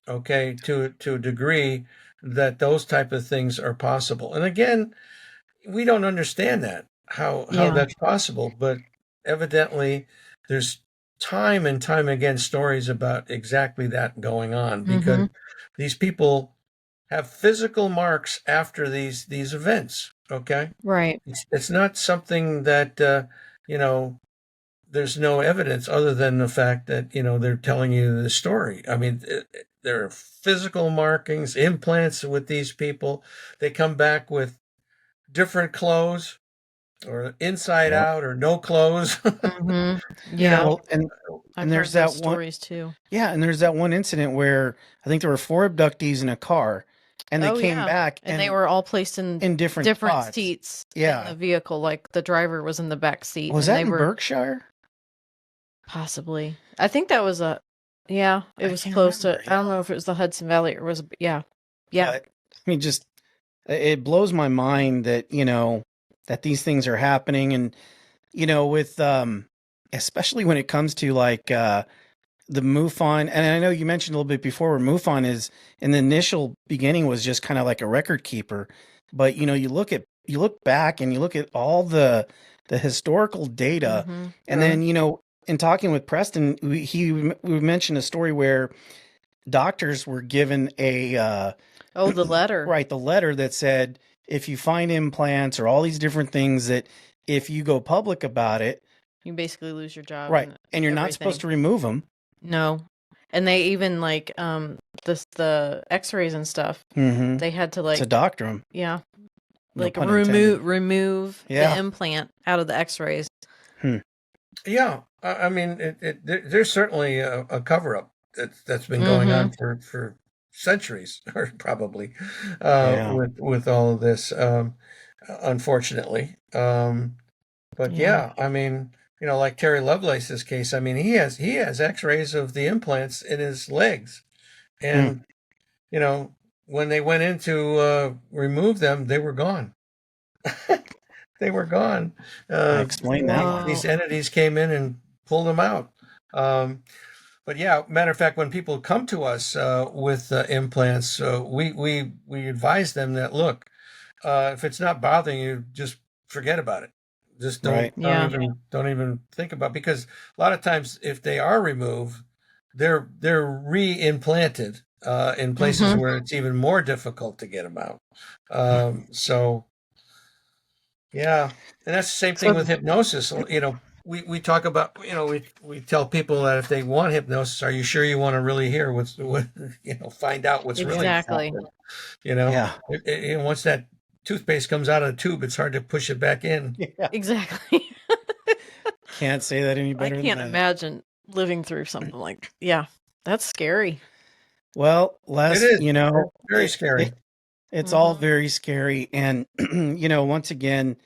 Speaker 2: okay, to a degree that those type of things are possible. And again, we don't understand that how
Speaker 3: Yeah.
Speaker 2: that's possible, but evidently there's time and time again stories about exactly that going on because
Speaker 3: Mhm.
Speaker 2: these people have physical marks after these events. Okay,
Speaker 3: Right.
Speaker 2: it's not something that there's no evidence other than the fact that they're telling you the story. I mean, there are physical markings, implants with these people. They come back with different clothes or inside
Speaker 1: Yep.
Speaker 2: out or no clothes.
Speaker 3: Mhm.
Speaker 2: You
Speaker 3: Yeah.
Speaker 2: know,
Speaker 1: Well, and
Speaker 3: I've
Speaker 1: there's
Speaker 3: heard those
Speaker 1: that one.
Speaker 3: stories too.
Speaker 1: Yeah, and there's that one incident where I think there were 4 abductees in a car, and they
Speaker 3: Oh,
Speaker 1: came
Speaker 3: yeah.
Speaker 1: back
Speaker 3: And they were all placed in
Speaker 1: in different spots.
Speaker 3: seats in
Speaker 1: Yeah.
Speaker 3: the vehicle. Like the driver was in the back seat.
Speaker 1: Was
Speaker 3: and
Speaker 1: that
Speaker 3: they
Speaker 1: in
Speaker 3: were
Speaker 1: Berkshire?
Speaker 3: possibly. I think that was yeah, it
Speaker 1: I
Speaker 3: was
Speaker 1: can't
Speaker 3: close
Speaker 1: remember,
Speaker 3: to. I don't know if it was the Hudson Valley or was yeah. Yeah.
Speaker 1: But I mean, just it blows my mind that that these things are happening, and with especially when it comes to like the MUFON, and I know you mentioned a little bit before where MUFON is in the initial beginning was just kind of like a record keeper, but you look back and you look at all the historical data,
Speaker 3: Mhm.
Speaker 1: and then in talking with Preston, we mentioned a story where doctors were given a
Speaker 3: Oh, the letter.
Speaker 1: right, the letter that said if you find implants or all these different things that if you go public about it,
Speaker 3: You basically lose your job.
Speaker 1: right, and you're not supposed to remove them.
Speaker 3: No. And they even like the X-rays and stuff.
Speaker 1: Mm-hmm.
Speaker 3: They had to
Speaker 1: To
Speaker 3: like
Speaker 1: doctor them.
Speaker 3: yeah,
Speaker 1: No
Speaker 3: like
Speaker 1: pun intended.
Speaker 3: remove
Speaker 1: Yeah.
Speaker 3: the implant out of the X-rays.
Speaker 2: yeah. I mean, there's certainly a cover up that's been going on for centuries, or probably
Speaker 1: Yeah.
Speaker 2: with all of this, unfortunately. But
Speaker 3: Yeah.
Speaker 2: I mean, like Terry Lovelace's case. I mean, he has X-rays of the implants in his legs, and when they went in to remove them, they were gone. They were gone.
Speaker 1: I explained that one.
Speaker 2: These entities came in and pulled them out. But yeah, matter of fact, when people come to us with implants, we advise them that, look, if it's not bothering you, just forget about it. Just
Speaker 1: Right.
Speaker 3: Yeah.
Speaker 2: don't even think about, because a lot of times if they are removed, they're re-implanted in places
Speaker 3: Mhm.
Speaker 2: where it's even more difficult to get them out. So yeah, and that's the same thing
Speaker 3: So
Speaker 2: with hypnosis. We talk about, we tell people that if they want hypnosis, are you sure you want to really hear what find out what's really
Speaker 3: exactly.
Speaker 2: happening? You know,
Speaker 1: Yeah.
Speaker 2: once that toothpaste comes out of the tube, it's hard to push it back in.
Speaker 1: Yeah.
Speaker 3: Exactly.
Speaker 1: Can't say that any
Speaker 3: I
Speaker 1: better than
Speaker 3: can't
Speaker 1: that.
Speaker 3: imagine living through something like, yeah, that's scary.
Speaker 1: Well,
Speaker 2: It
Speaker 1: Les,
Speaker 2: is very
Speaker 1: it,
Speaker 2: scary.
Speaker 1: it's all
Speaker 3: Mhm.
Speaker 1: very scary. And, once again,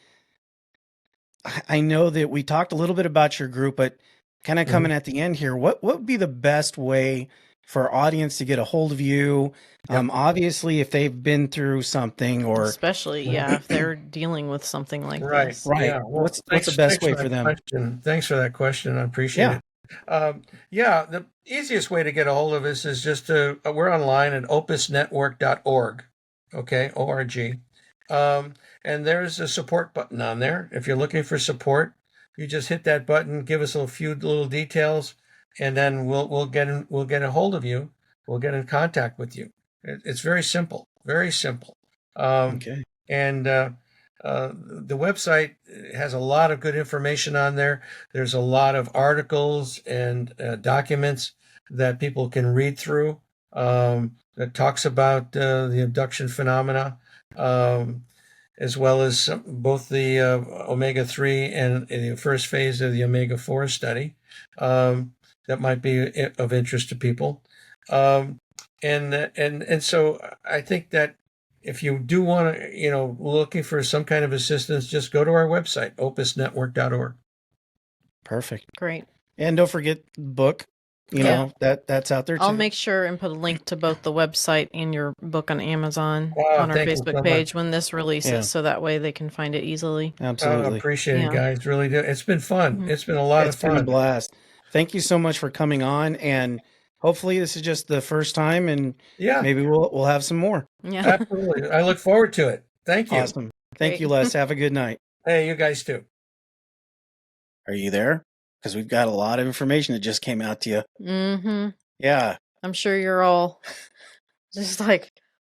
Speaker 1: I know that we talked a little bit about your group, but kind of
Speaker 2: Mhm.
Speaker 1: coming at the end here, what would be the best way for our audience to get a hold of you?
Speaker 2: Yep.
Speaker 1: Obviously, if they've been through something or
Speaker 3: Especially, yeah, if they're dealing with something like
Speaker 2: Right.
Speaker 3: this.
Speaker 1: right,
Speaker 2: Yeah. Well,
Speaker 1: what's the best
Speaker 2: thanks
Speaker 1: way
Speaker 2: for
Speaker 1: for
Speaker 2: that
Speaker 1: them?
Speaker 2: question. Thanks for that question. I appreciate
Speaker 1: Yeah.
Speaker 2: it. Yeah, the easiest way to get a hold of us is just we're online at opusnetwork.org. Okay, ORG. And there's a support button on there. If you're looking for support, you just hit that button, give us a few little details, and then we'll get a hold of you. We'll get in contact with you. It's very simple. Very simple. Um,
Speaker 1: Okay.
Speaker 2: and the website has a lot of good information on there. There's a lot of articles and documents that people can read through, that talks about the abduction phenomena, um, as well as both the omega 3 and the first phase of the omega 4 study, that might be of interest to people. Um, and so I think that if you do want to, looking for some kind of assistance, just go to our website, opusnetwork.org.
Speaker 1: Perfect.
Speaker 3: Great.
Speaker 1: And don't forget the book.
Speaker 3: Yeah.
Speaker 1: That's out there
Speaker 3: I'll
Speaker 1: too.
Speaker 3: make sure and put a link to both the website and your book on Amazon
Speaker 2: Wow,
Speaker 3: on our
Speaker 2: thank you
Speaker 3: Facebook
Speaker 2: so much.
Speaker 3: page when this releases,
Speaker 1: Yeah,
Speaker 3: so that way they can find it easily.
Speaker 1: absolutely.
Speaker 2: Appreciate it,
Speaker 3: Yeah.
Speaker 2: guys. Really do. It's been fun.
Speaker 3: Mhm.
Speaker 2: It's been a lot of
Speaker 1: It's been a
Speaker 2: fun.
Speaker 1: blast. Thank you so much for coming on, and hopefully this is just the first time, and
Speaker 2: Yeah,
Speaker 1: maybe we'll have some more.
Speaker 3: Yeah.
Speaker 2: absolutely. I look forward to it. Thank you.
Speaker 1: Awesome. Thank
Speaker 3: Great.
Speaker 1: you, Les. Have a good night.
Speaker 2: Hey, you guys too.
Speaker 1: Are you there? Because we've got a lot of information that just came out to you.
Speaker 3: Mhm.
Speaker 1: Yeah,
Speaker 3: I'm sure you're all just like,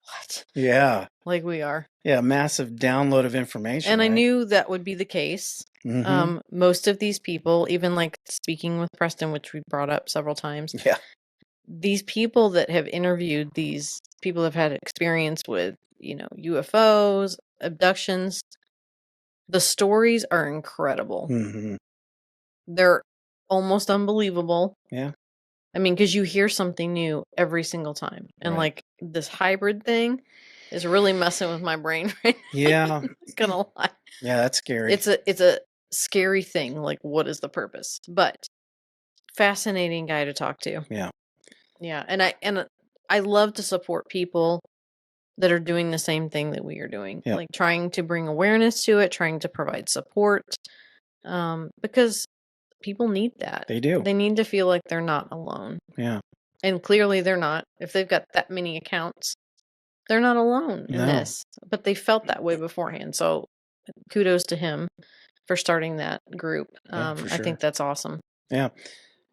Speaker 3: what?
Speaker 1: yeah,
Speaker 3: Like we are.
Speaker 1: yeah. Massive download of information,
Speaker 3: And I
Speaker 1: right?
Speaker 3: knew that would be the case.
Speaker 1: Mm-hmm.
Speaker 3: Most of these people, even like speaking with Preston, which we brought up several times,
Speaker 1: Yeah.
Speaker 3: these people that have interviewed these people have had experience with, UFOs, abductions, the stories are incredible.
Speaker 1: Mm-hmm.
Speaker 3: They're almost unbelievable.
Speaker 1: Yeah.
Speaker 3: I mean, because you hear something new every single time. And
Speaker 1: Right.
Speaker 3: like this hybrid thing is really messing with my brain right now.
Speaker 1: Yeah.
Speaker 3: I'm not gonna lie.
Speaker 1: Yeah. That's scary.
Speaker 3: It's a scary thing. Like, what is the purpose? But fascinating guy to talk to.
Speaker 1: Yeah.
Speaker 3: Yeah, and I love to support people that are doing the same thing that we are doing,
Speaker 1: Yeah.
Speaker 3: like trying to bring awareness to it, trying to provide support, because people need that.
Speaker 1: They do.
Speaker 3: They need to feel like they're not alone,
Speaker 1: Yeah.
Speaker 3: and clearly they're not. If they've got that many accounts, they're not alone in
Speaker 1: No.
Speaker 3: this. But they felt that way beforehand, so kudos to him for starting that group.
Speaker 1: Yeah. For
Speaker 3: I
Speaker 1: sure.
Speaker 3: think that's awesome.
Speaker 1: Yeah.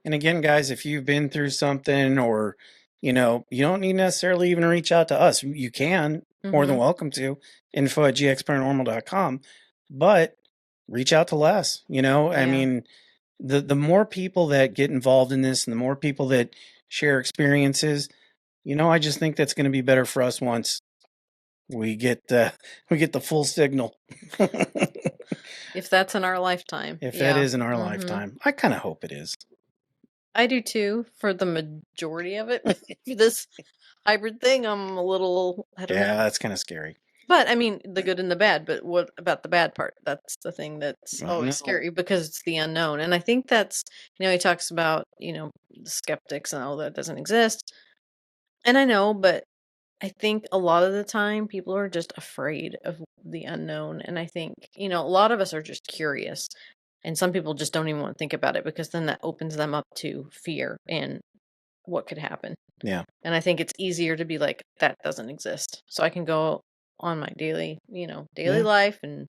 Speaker 1: And again, guys, if you've been through something or, you don't need necessarily even reach out to us. You can, more than
Speaker 3: Mhm.
Speaker 1: welcome to, info@gxparanormal.com. But reach out to Les. I
Speaker 3: Yeah.
Speaker 1: mean, the more people that get involved in this and the more people that share experiences, I just think that's going to be better for us once we get the full signal.
Speaker 3: If that's in our lifetime.
Speaker 1: If that
Speaker 3: Yeah.
Speaker 1: is in our
Speaker 3: Mhm.
Speaker 1: lifetime. I kind of hope it is.
Speaker 3: I do too, for the majority of it. This hybrid thing, I'm a little, I don't
Speaker 1: Yeah,
Speaker 3: know.
Speaker 1: that's kind of scary.
Speaker 3: But I mean, the good and the bad. But what about the bad part? That's the thing that's
Speaker 1: I
Speaker 3: always
Speaker 1: know.
Speaker 3: scary because it's the unknown. And I think that's, he talks about, the skeptics and all that doesn't exist. And I know, but I think a lot of the time people are just afraid of the unknown. And I think, a lot of us are just curious. And some people just don't even want to think about it because then that opens them up to fear and what could happen.
Speaker 1: Yeah.
Speaker 3: And I think it's easier to be like, that doesn't exist. So I can go on my daily
Speaker 1: Yeah.
Speaker 3: life and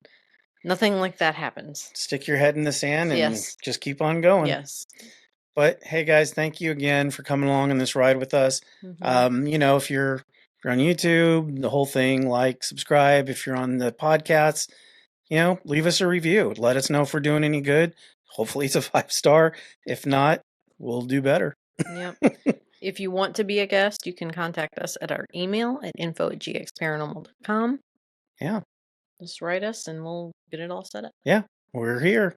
Speaker 3: nothing like that happens.
Speaker 1: Stick your head in the sand and
Speaker 3: Yes.
Speaker 1: just keep on going.
Speaker 3: Yes.
Speaker 1: But hey, guys, thank you again for coming along on this ride with us. If you're on YouTube, the whole thing, like, subscribe. If you're on the podcast, leave us a review. Let us know if we're doing any good. Hopefully it's a 5-star. If not, we'll do better.
Speaker 3: Yep. If you want to be a guest, you can contact us at our email at info@gxparanormal.com.
Speaker 1: Yeah.
Speaker 3: Just write us and we'll get it all set up.
Speaker 1: Yeah, we're here.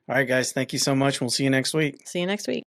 Speaker 1: All right, guys, thank you so much. We'll see you next week.
Speaker 3: See you next week.